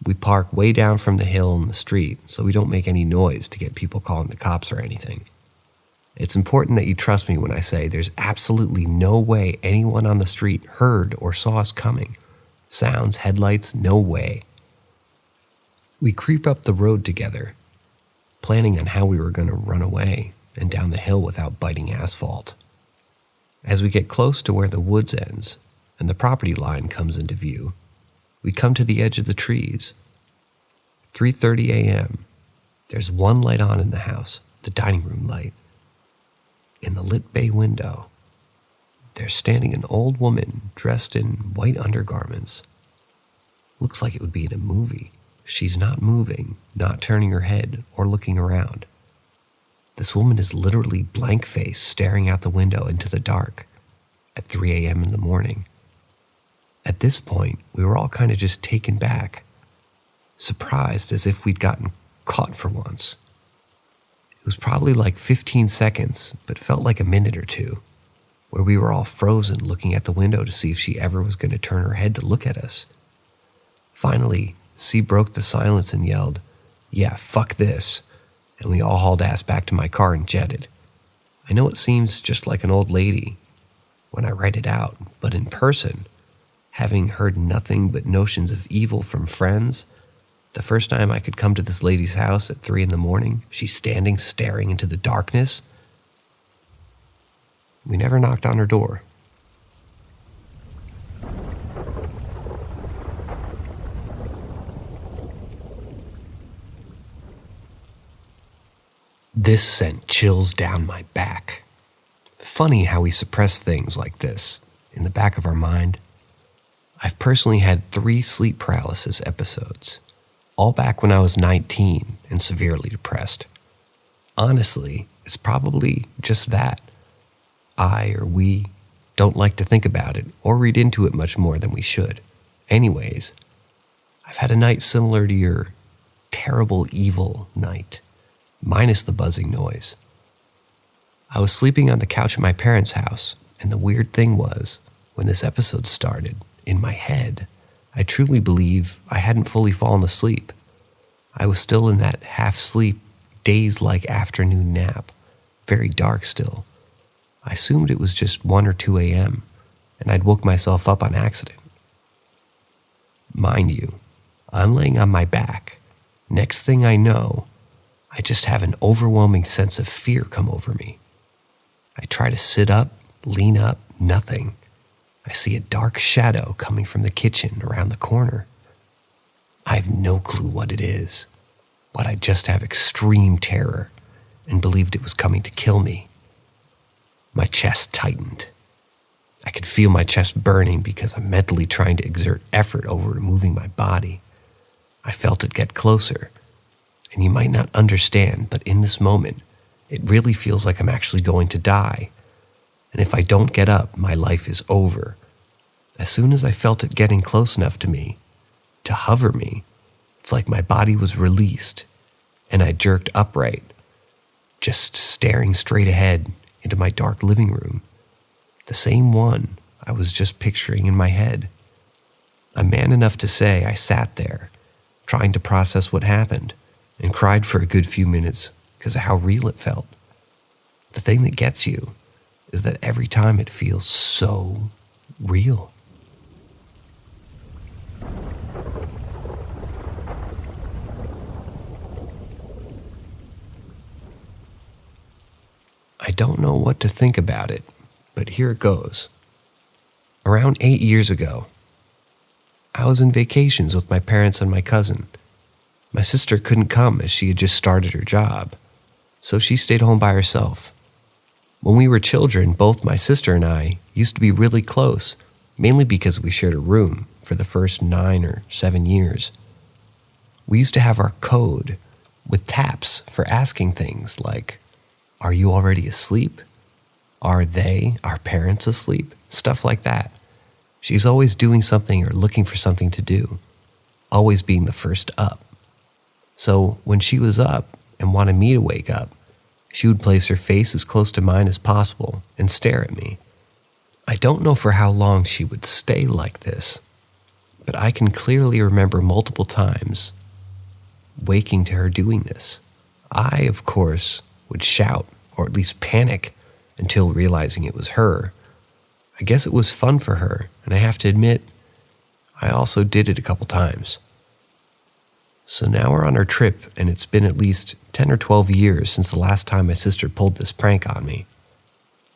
We park way down from the hill in the street so we don't make any noise to get people calling the cops or anything. It's important that you trust me when I say there's absolutely no way anyone on the street heard or saw us coming. Sounds, headlights, no way. We creep up the road together, planning on how we were going to run away and down the hill without biting asphalt. As we get close to where the woods ends and the property line comes into view, we come to the edge of the trees. 3:30 a.m. There's one light on in the house, the dining room light. In the lit bay window, there's standing an old woman dressed in white undergarments. Looks like it would be in a movie. She's not moving, not turning her head or looking around. This woman is literally blank-faced, staring out the window into the dark at 3 a.m. in the morning. At this point, we were all kind of just taken back, surprised as if we'd gotten caught for once. It was probably like 15 seconds, but felt like a minute or two, where we were all frozen looking at the window to see if she ever was going to turn her head to look at us. Finally, C broke the silence and yelled, "Yeah, fuck this," and we all hauled ass back to my car and jetted. I know it seems just like an old lady when I write it out, but in person, having heard nothing but notions of evil from friends, the first time I could come to this lady's house at 3 a.m, she's standing staring into the darkness. We never knocked on her door. This sent chills down my back. Funny how we suppress things like this in the back of our mind. I've personally had 3 sleep paralysis episodes, all back when I was 19 and severely depressed. Honestly, it's probably just that. I or we don't like to think about it or read into it much more than we should. Anyways, I've had a night similar to your terrible, evil night, minus the buzzing noise. I was sleeping on the couch at my parents' house, and the weird thing was, when this episode started, in my head, I truly believe I hadn't fully fallen asleep. I was still in that half-sleep, dazed-like afternoon nap, very dark still. I assumed it was just 1 or 2 a.m., and I'd woke myself up on accident. Mind you, I'm laying on my back. Next thing I know, I just have an overwhelming sense of fear come over me. I try to sit up, lean up, nothing. I see a dark shadow coming from the kitchen around the corner. I have no clue what it is, but I just have extreme terror and believed it was coming to kill me. My chest tightened. I could feel my chest burning because I'm mentally trying to exert effort over moving my body. I felt it get closer. And you might not understand, but in this moment, it really feels like I'm actually going to die. And if I don't get up, my life is over. As soon as I felt it getting close enough to me, to hover me, it's like my body was released, and I jerked upright, just staring straight ahead into my dark living room, the same one I was just picturing in my head. I'm man enough to say I sat there, trying to process what happened, and cried for a good few minutes because of how real it felt. The thing that gets you is that every time it feels so real. I don't know what to think about it, but here it goes. Around 8 years ago, I was in vacations with my parents and my cousin. My sister couldn't come as she had just started her job, so she stayed home by herself. When we were children, both my sister and I used to be really close, mainly because we shared a room for the first 9 or 7 years. We used to have our code with taps for asking things like, "Are you already asleep? Are our parents asleep?" Stuff like that. She's always doing something or looking for something to do, always being the first up. So when she was up and wanted me to wake up, she would place her face as close to mine as possible and stare at me. I don't know for how long she would stay like this, but I can clearly remember multiple times waking to her doing this. I, of course, would shout or at least panic until realizing it was her. I guess it was fun for her, and I have to admit, I also did it a couple times. So now we're on our trip, and it's been at least 10 or 12 years since the last time my sister pulled this prank on me.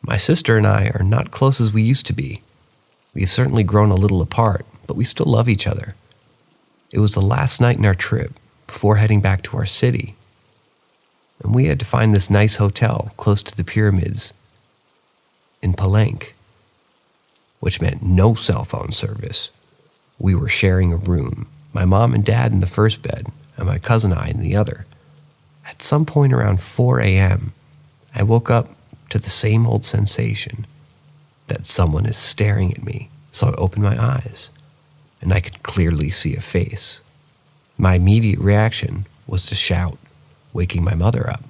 My sister and I are not close as we used to be. We have certainly grown a little apart, but we still love each other. It was the last night in our trip, before heading back to our city, and we had to find this nice hotel close to the pyramids in Palenque, which meant no cell phone service. We were sharing a room, my mom and dad in the first bed, and my cousin and I in the other. At some point around 4 a.m., I woke up to the same old sensation that someone is staring at me, so I opened my eyes, and I could clearly see a face. My immediate reaction was to shout, waking my mother up.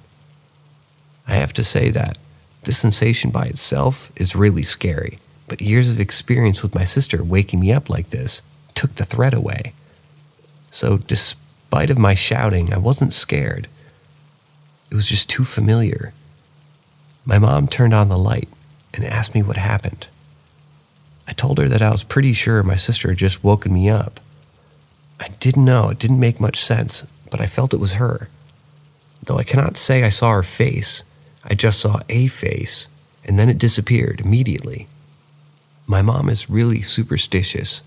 I have to say that this sensation by itself is really scary, but years of experience with my sister waking me up like this took the threat away. So despite of my shouting, I wasn't scared. It was just too familiar. My mom turned on the light and asked me what happened. I told her that I was pretty sure my sister had just woken me up. I didn't know, it didn't make much sense, but I felt it was her. Though I cannot say I saw her face, I just saw a face, and then it disappeared immediately. My mom is really superstitious,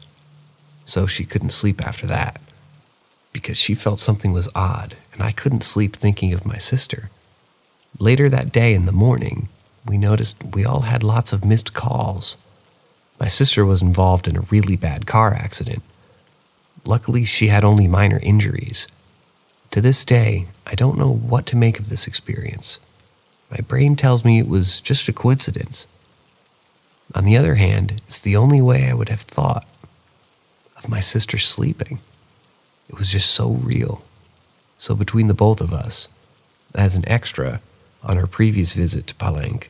so she couldn't sleep after that, because she felt something was odd, and I couldn't sleep thinking of my sister. Later that day in the morning, we noticed we all had lots of missed calls. My sister was involved in a really bad car accident. Luckily, she had only minor injuries. To this day, I don't know what to make of this experience. My brain tells me it was just a coincidence. On the other hand, it's the only way I would have thought of my sister sleeping. It was just so real. So between the both of us, as an extra on our previous visit to Palenque,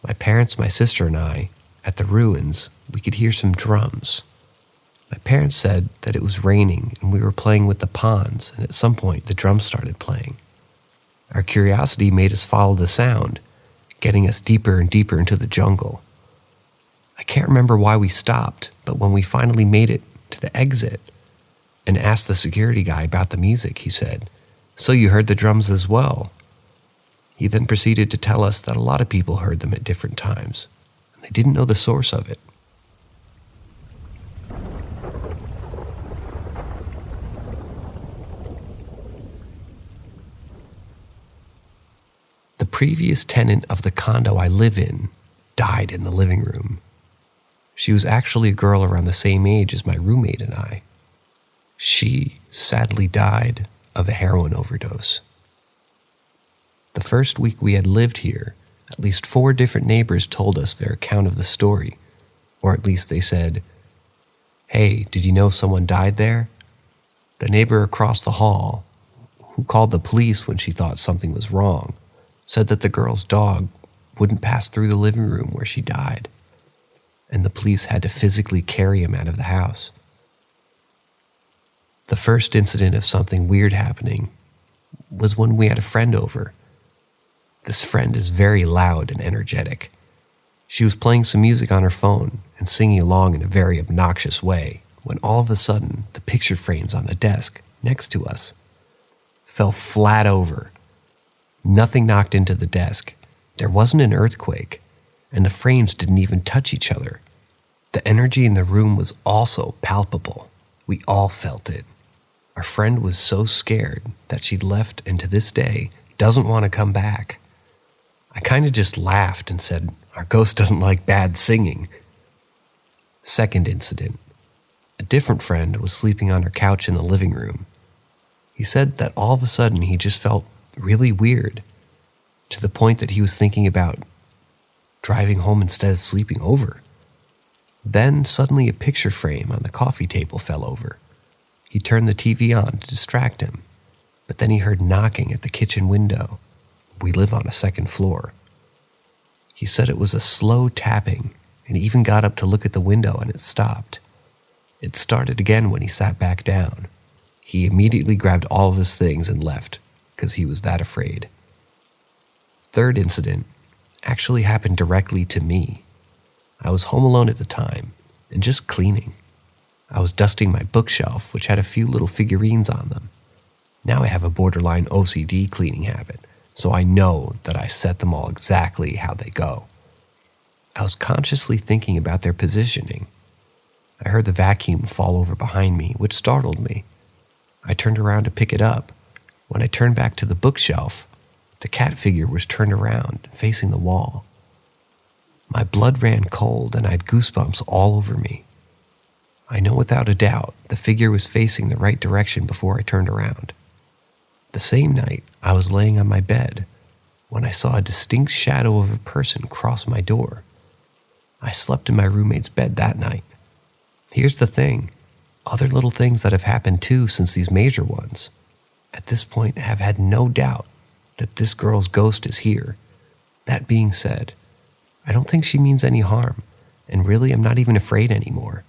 my parents, my sister, and I, at the ruins, we could hear some drums. My parents said that it was raining and we were playing with the ponds, and at some point the drums started playing. Our curiosity made us follow the sound, getting us deeper and deeper into the jungle. I can't remember why we stopped, but when we finally made it to the exit and asked the security guy about the music, he said, "So you heard the drums as well?" He then proceeded to tell us that a lot of people heard them at different times, and they didn't know the source of it. The previous tenant of the condo I live in died in the living room. She was actually a girl around the same age as my roommate and I. She sadly died of a heroin overdose. The first week we had lived here, at least 4 different neighbors told us their account of the story, or at least they said, "Hey, did you know someone died there?" The neighbor across the hall, who called the police when she thought something was wrong, said that the girl's dog wouldn't pass through the living room where she died, and the police had to physically carry him out of the house. The first incident of something weird happening was when we had a friend over. This friend is very loud and energetic. She was playing some music on her phone and singing along in a very obnoxious way when all of a sudden the picture frames on the desk next to us fell flat over. Nothing knocked into the desk. There wasn't an earthquake, and the frames didn't even touch each other. The energy in the room was also palpable. We all felt it. Our friend was so scared that she left and to this day doesn't want to come back. I kind of just laughed and said, "Our ghost doesn't like bad singing." Second incident. A different friend was sleeping on her couch in the living room. He said that all of a sudden he just felt really weird, to the point that he was thinking about driving home instead of sleeping over. Then suddenly a picture frame on the coffee table fell over. He turned the TV on to distract him, but then he heard knocking at the kitchen window. We live on a second floor. He said it was a slow tapping, and he even got up to look at the window and it stopped. It started again when he sat back down. He immediately grabbed all of his things and left because he was that afraid. Third incident actually happened directly to me. I was home alone at the time and just cleaning. I was dusting my bookshelf, which had a few little figurines on them. Now I have a borderline OCD cleaning habit, so I know that I set them all exactly how they go. I was consciously thinking about their positioning. I heard the vacuum fall over behind me, which startled me. I turned around to pick it up. When I turned back to the bookshelf, the cat figure was turned around, facing the wall. My blood ran cold and I had goosebumps all over me. I know without a doubt the figure was facing the right direction before I turned around. The same night, I was laying on my bed when I saw a distinct shadow of a person cross my door. I slept in my roommate's bed that night. Here's the thing, other little things that have happened too since these major ones. At this point, I have had no doubt that this girl's ghost is here. That being said, I don't think she means any harm, and really I'm not even afraid anymore.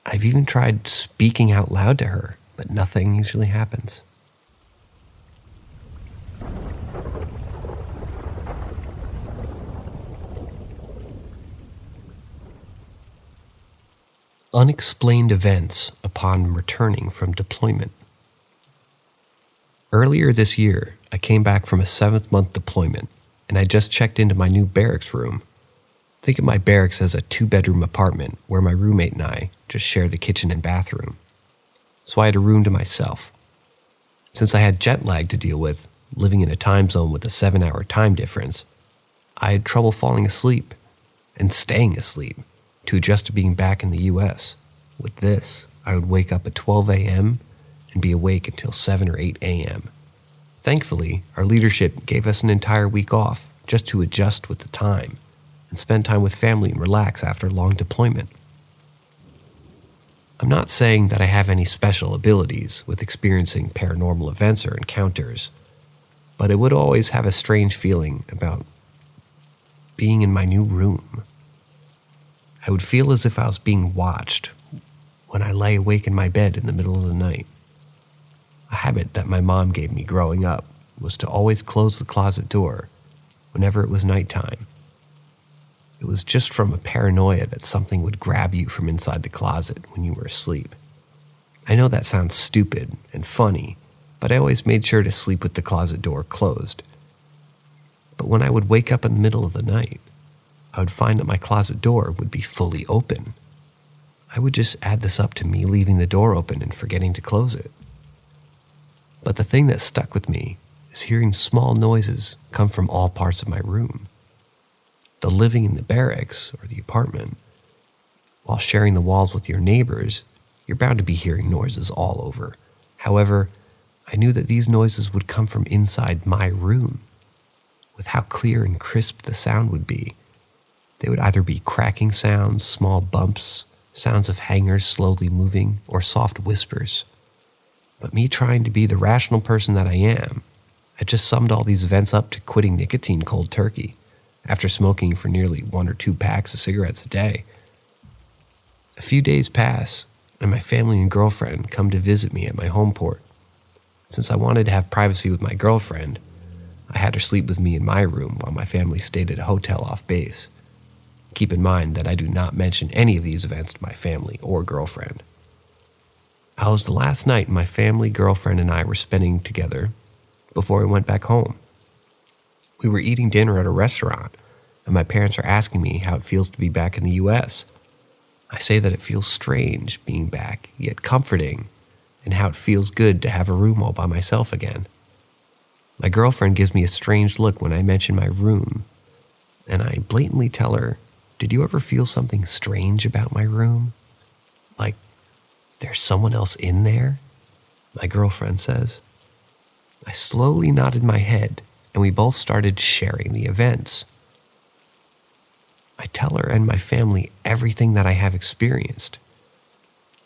I've even tried speaking out loud to her, but nothing usually happens. Unexplained events upon returning from deployment. Earlier this year, I came back from a 7th-month deployment, and I just checked into my new barracks room. Think of my barracks as a 2-bedroom apartment where my roommate and I just share the kitchen and bathroom. So I had a room to myself. Since I had jet lag to deal with, living in a time zone with a 7-hour time difference, I had trouble falling asleep and staying asleep to adjust to being back in the US. With this, I would wake up at 12 a.m. and be awake until 7 or 8 a.m. Thankfully, our leadership gave us an entire week off just to adjust with the time and spend time with family and relax after a long deployment. I'm not saying that I have any special abilities with experiencing paranormal events or encounters, but I would always have a strange feeling about being in my new room. I would feel as if I was being watched when I lay awake in my bed in the middle of the night. A habit that my mom gave me growing up was to always close the closet door whenever it was nighttime. It was just from a paranoia that something would grab you from inside the closet when you were asleep. I know that sounds stupid and funny, but I always made sure to sleep with the closet door closed. But when I would wake up in the middle of the night, I would find that my closet door would be fully open. I would just add this up to me leaving the door open and forgetting to close it. But the thing that stuck with me is hearing small noises come from all parts of my room. the living in the barracks or the apartment. While sharing the walls with your neighbors, you're bound to be hearing noises all over. However, I knew that these noises would come from inside my room. With how clear and crisp the sound would be, they would either be cracking sounds, small bumps, sounds of hangers slowly moving, or soft whispers. But me trying to be the rational person that I am, I just summed all these events up to quitting nicotine cold turkey after smoking for nearly 1 or 2 packs of cigarettes a day. A few days pass, and my family and girlfriend come to visit me at my home port. Since I wanted to have privacy with my girlfriend, I had her sleep with me in my room while my family stayed at a hotel off base. Keep in mind that I do not mention any of these events to my family or girlfriend. I was the last night my family, girlfriend, and I were spending together before we went back home. We were eating dinner at a restaurant, and my parents are asking me how it feels to be back in the U.S. I say that it feels strange being back, yet comforting, and how it feels good to have a room all by myself again. My girlfriend gives me a strange look when I mention my room, and I blatantly tell her, "Did you ever feel something strange about my room? Like there's someone else in there?" My girlfriend says. I slowly nodded my head, and we both started sharing the events. I tell her and my family everything that I have experienced,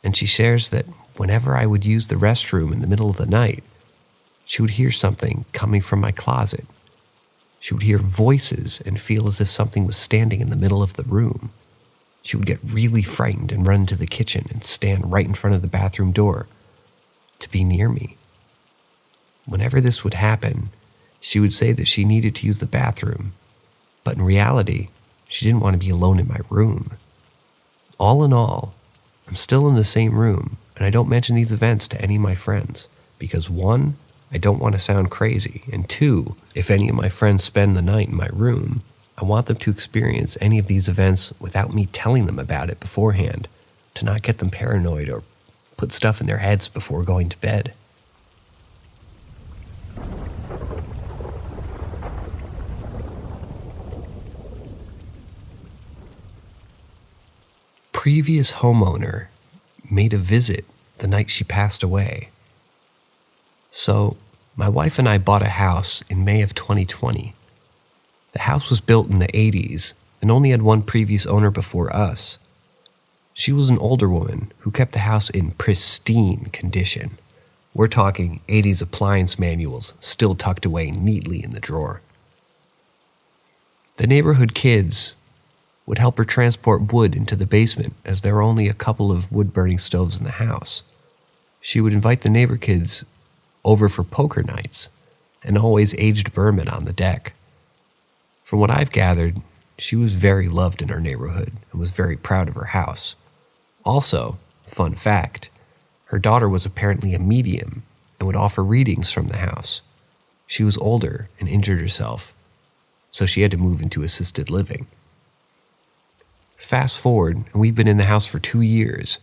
and she shares that whenever I would use the restroom in the middle of the night, she would hear something coming from my closet. She would hear voices and feel as if something was standing in the middle of the room. She would get really frightened and run to the kitchen and stand right in front of the bathroom door to be near me. Whenever this would happen, she would say that she needed to use the bathroom, but in reality, she didn't want to be alone in my room. All in all, I'm still in the same room, and I don't mention these events to any of my friends, because 1, I don't want to sound crazy, and 2, if any of my friends spend the night in my room, I want them to experience any of these events without me telling them about it beforehand, to not get them paranoid or put stuff in their heads before going to bed. Previous homeowner made a visit the night she passed away. So, my wife and I bought a house in May of 2020. The house was built in the 80s and only had one previous owner before us. She was an older woman who kept the house in pristine condition. We're talking 80s appliance manuals still tucked away neatly in the drawer. The neighborhood kids would help her transport wood into the basement as there were only a couple of wood-burning stoves in the house. She would invite the neighbor kids over for poker nights and always aged bourbon on the deck. From what I've gathered, she was very loved in our neighborhood and was very proud of her house. Also, fun fact, her daughter was apparently a medium and would offer readings from the house. She was older and injured herself, so she had to move into assisted living. Fast forward, and we've been in the house for 2 years.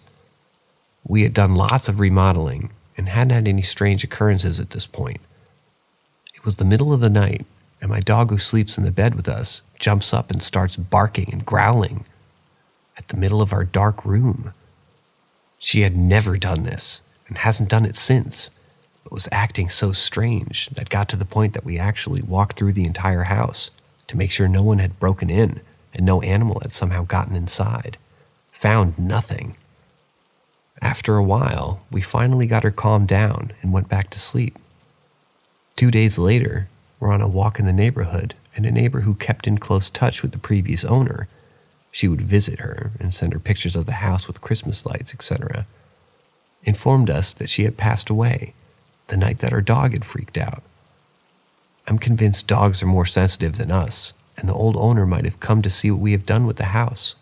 We had done lots of remodeling and hadn't had any strange occurrences at this point. It was the middle of the night, and my dog who sleeps in the bed with us jumps up and starts barking and growling at the middle of our dark room. She had never done this and hasn't done it since, but was acting so strange that got to the point that we actually walked through the entire house to make sure no one had broken in and no animal had somehow gotten inside. Found nothing. After a while, we finally got her calmed down and went back to sleep. 2 days later, we're on a walk in the neighborhood, and a neighbor who kept in close touch with the previous owner, she would visit her and send her pictures of the house with Christmas lights, etc., informed us that she had passed away the night that our dog had freaked out. I'm convinced dogs are more sensitive than us, and the old owner might have come to see what we have done with the house.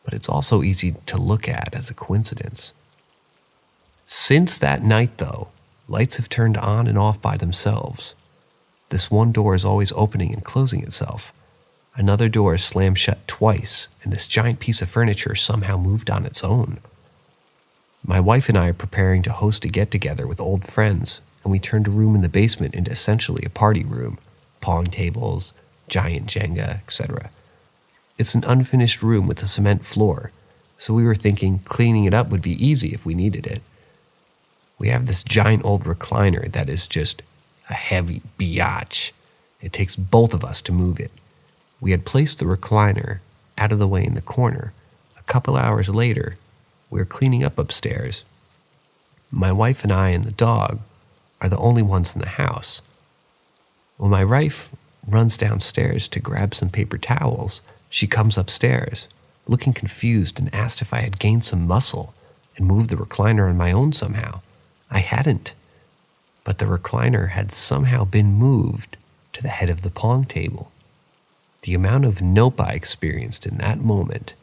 But it's also easy to look at as a coincidence. Since that night, though, lights have turned on and off by themselves. This one door is always opening and closing itself. Another door is slammed shut twice, and this giant piece of furniture somehow moved on its own. My wife and I are preparing to host a get-together with old friends, and we turned a room in the basement into essentially a party room. Pong tables, giant Jenga, etc. It's an unfinished room with a cement floor, so we were thinking cleaning it up would be easy if we needed it. We have this giant old recliner that is just a heavy biatch. It takes both of us to move it. We had placed the recliner out of the way in the corner. A couple hours later, we were cleaning up upstairs. My wife and I and the dog are the only ones in the house. When my wife runs downstairs to grab some paper towels, she comes upstairs, looking confused, and asked if I had gained some muscle and moved the recliner on my own somehow. I hadn't, but the recliner had somehow been moved to the head of the pong table. The amount of nope I experienced in that moment.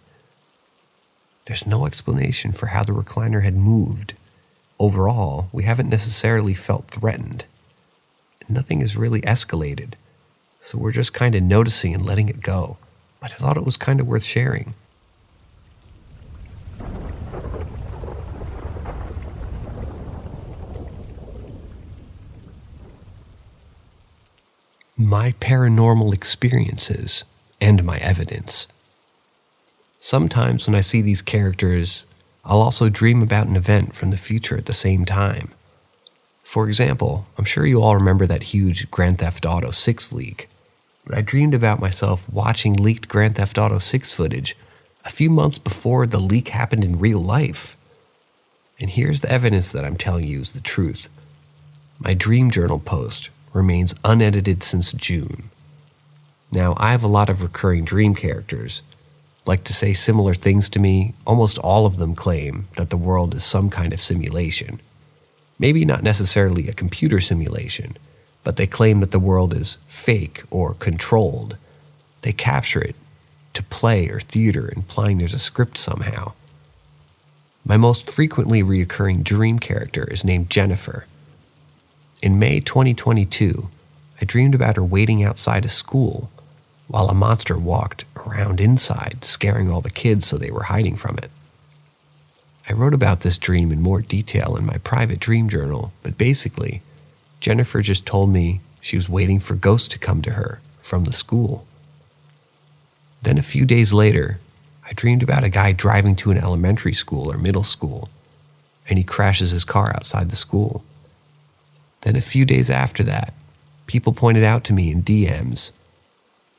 There's no explanation for how the recliner had moved. Overall, we haven't necessarily felt threatened. Nothing has really escalated, so we're just kind of noticing and letting it go. But I thought it was kind of worth sharing. My paranormal experiences and my evidence. Sometimes when I see these characters, I'll also dream about an event from the future at the same time. For example, I'm sure you all remember that huge Grand Theft Auto 6 leak, but I dreamed about myself watching leaked Grand Theft Auto 6 footage a few months before the leak happened in real life. And here's the evidence that I'm telling you is the truth. My dream journal post remains unedited since June. Now, I have a lot of recurring dream characters, like to say similar things to me. Almost all of them claim that the world is some kind of simulation. Maybe not necessarily a computer simulation, but they claim that the world is fake or controlled. They capture it to play or theater, implying there's a script somehow. My most frequently reoccurring dream character is named Jennifer. In May 2022, I dreamed about her waiting outside a school while a monster walked around inside, scaring all the kids so they were hiding from it. I wrote about this dream in more detail in my private dream journal, but basically, Jennifer just told me she was waiting for ghosts to come to her from the school. Then a few days later, I dreamed about a guy driving to an elementary school or middle school, and he crashes his car outside the school. Then a few days after that, people pointed out to me in DMs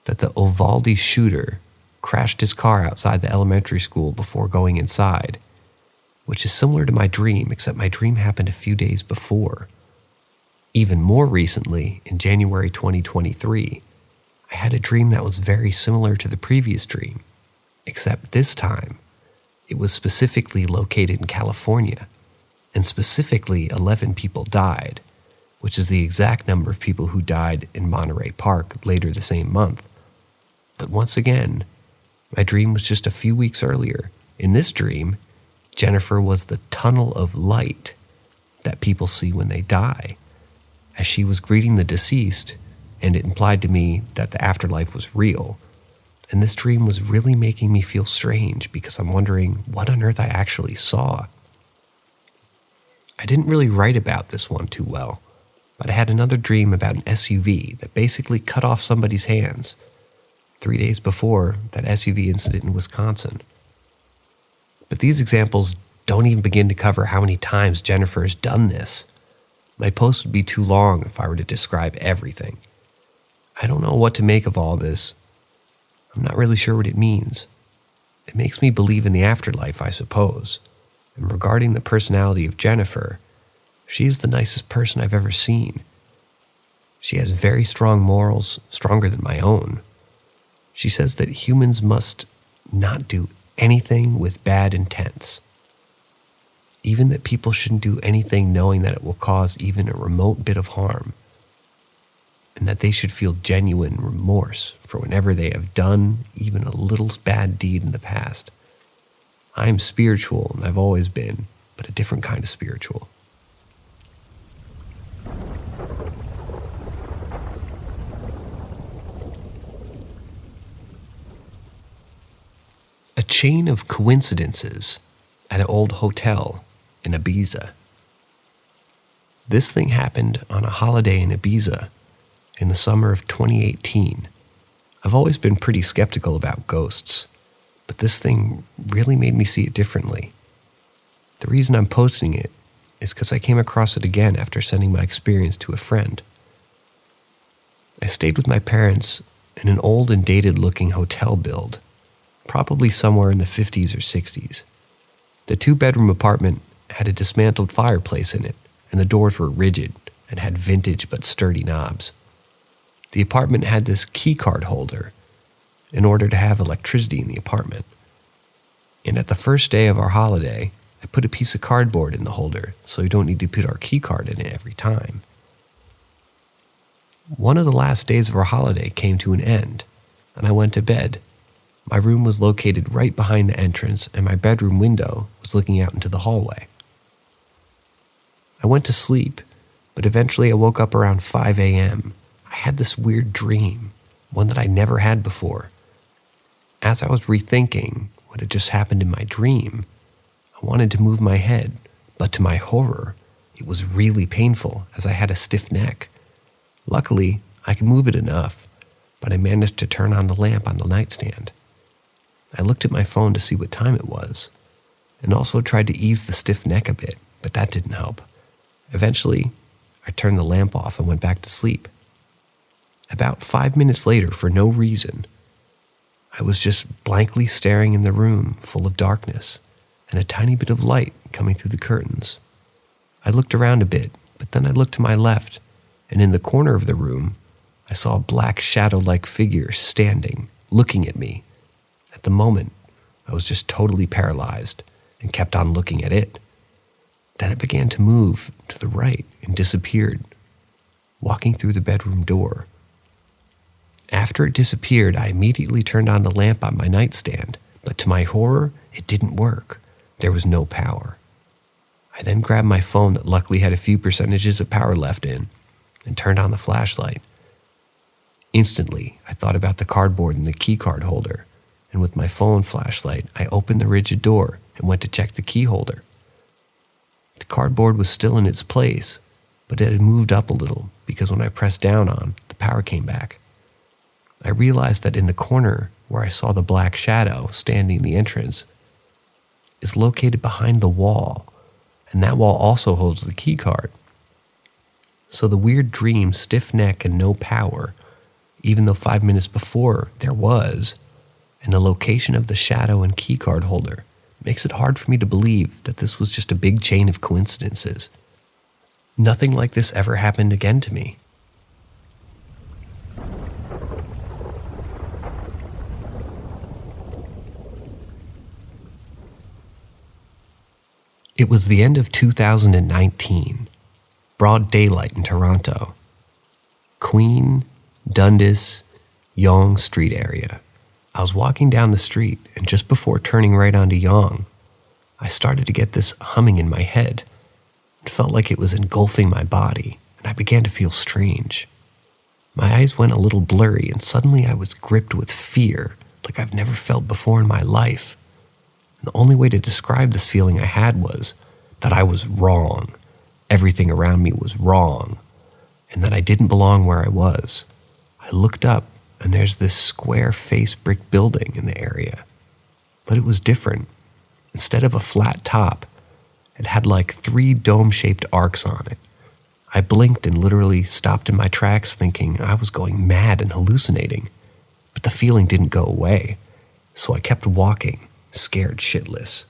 that the Uvalde shooter crashed his car outside the elementary school before going inside, which is similar to my dream, except my dream happened a few days before. Even more recently, in January 2023, I had a dream that was very similar to the previous dream, except this time, it was specifically located in California, and specifically 11 people died, which is the exact number of people who died in Monterey Park later the same month. But once again, my dream was just a few weeks earlier. In this dream, Jennifer was the tunnel of light that people see when they die, as she was greeting the deceased, and it implied to me that the afterlife was real. And this dream was really making me feel strange because I'm wondering what on earth I actually saw. I didn't really write about this one too well, but I had another dream about an SUV that basically cut off somebody's hands 3 days before that SUV incident in Wisconsin. But these examples don't even begin to cover how many times Jennifer has done this. My post would be too long if I were to describe everything. I don't know what to make of all this. I'm not really sure what it means. It makes me believe in the afterlife, I suppose. And regarding the personality of Jennifer, she is the nicest person I've ever seen. She has very strong morals, stronger than my own. She says that humans must not do anything with bad intents. Even that people shouldn't do anything knowing that it will cause even a remote bit of harm. And that they should feel genuine remorse for whenever they have done even a little bad deed in the past. I am spiritual, and I've always been, but a different kind of spiritual. A chain of coincidences at an old hotel in Ibiza. This thing happened on a holiday in Ibiza in the summer of 2018. I've always been pretty skeptical about ghosts, but this thing really made me see it differently. The reason I'm posting it is because I came across it again after sending my experience to a friend. I stayed with my parents in an old and dated-looking hotel build, probably somewhere in the 50s or 60s. The two-bedroom apartment had a dismantled fireplace in it, and the doors were rigid and had vintage but sturdy knobs. The apartment had this key card holder in order to have electricity in the apartment. And at the first day of our holiday, I put a piece of cardboard in the holder so we don't need to put our key card in it every time. One of the last days of our holiday came to an end, and I went to bed. My room was located right behind the entrance, and my bedroom window was looking out into the hallway. I went to sleep, but eventually I woke up around 5 a.m. I had this weird dream, one that I never had before. As I was rethinking what had just happened in my dream, I wanted to move my head, but to my horror, it was really painful as I had a stiff neck. Luckily, I could move it enough, but I managed to turn on the lamp on the nightstand. I looked at my phone to see what time it was, and also tried to ease the stiff neck a bit, but that didn't help. Eventually, I turned the lamp off and went back to sleep. About 5 minutes later, for no reason, I was just blankly staring in the room full of darkness and a tiny bit of light coming through the curtains. I looked around a bit, but then I looked to my left, and in the corner of the room, I saw a black shadow-like figure standing, looking at me. At the moment, I was just totally paralyzed and kept on looking at it. Then it began to move to the right and disappeared, walking through the bedroom door. After it disappeared, I immediately turned on the lamp on my nightstand, but to my horror, it didn't work. There was no power. I then grabbed my phone that luckily had a few percentages of power left in and turned on the flashlight. Instantly, I thought about the cardboard and the key card holder, and with my phone flashlight, I opened the rigid door and went to check the key holder. The cardboard was still in its place, but it had moved up a little because when I pressed down on, the power came back. I realized that in the corner where I saw the black shadow standing in the entrance is located behind the wall, and that wall also holds the key card. So the weird dream, stiff neck and no power, even though 5 minutes before there was, and the location of the shadow and key card holder makes it hard for me to believe that this was just a big chain of coincidences. Nothing like this ever happened again to me. It was the end of 2019, broad daylight in Toronto. Queen, Dundas, Yonge Street area. I was walking down the street, and just before turning right onto Yonge, I started to get this humming in my head. It felt like it was engulfing my body, and I began to feel strange. My eyes went a little blurry, and suddenly I was gripped with fear like I've never felt before in my life. The only way to describe this feeling I had was that I was wrong. Everything around me was wrong, and that I didn't belong where I was. I looked up, and there's this square-faced brick building in the area. But it was different. Instead of a flat top, it had like 3 dome-shaped arcs on it. I blinked and literally stopped in my tracks thinking I was going mad and hallucinating. But the feeling didn't go away, so I kept walking, scared shitless.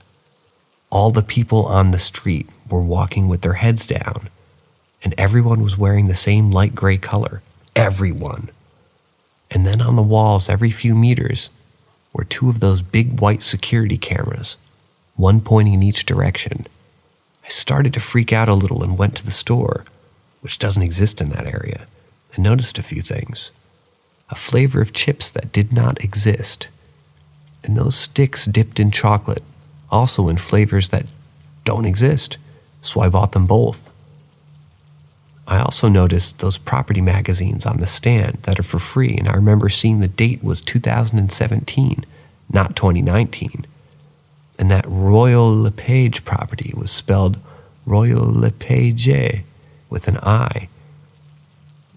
All the people on the street were walking with their heads down, and everyone was wearing the same light gray color. Everyone. And then on the walls every few meters were 2 of those big white security cameras, one pointing in each direction. I started to freak out a little and went to the store, which doesn't exist in that area, and noticed a few things. A flavor of chips that did not exist, and those sticks dipped in chocolate, also in flavors that don't exist, so I bought them both. I also noticed those property magazines on the stand that are for free, and I remember seeing the date was 2017, not 2019, and that Royal LePage property was spelled Royal LePage with an I.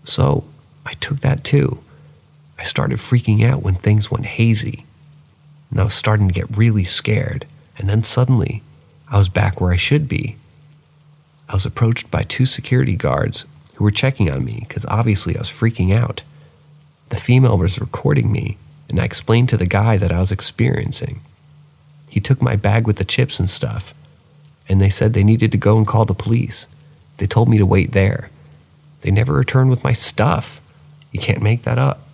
So I took that too. I I started freaking out when things went hazy, and I was starting to get really scared, and then suddenly, I was back where I should be. I was approached by 2 security guards who were checking on me because obviously I was freaking out. The female was recording me, and I explained to the guy that I was experiencing. He took my bag with the chips and stuff, and they said they needed to go and call the police. They told me to wait there. They never returned with my stuff. You can't make that up.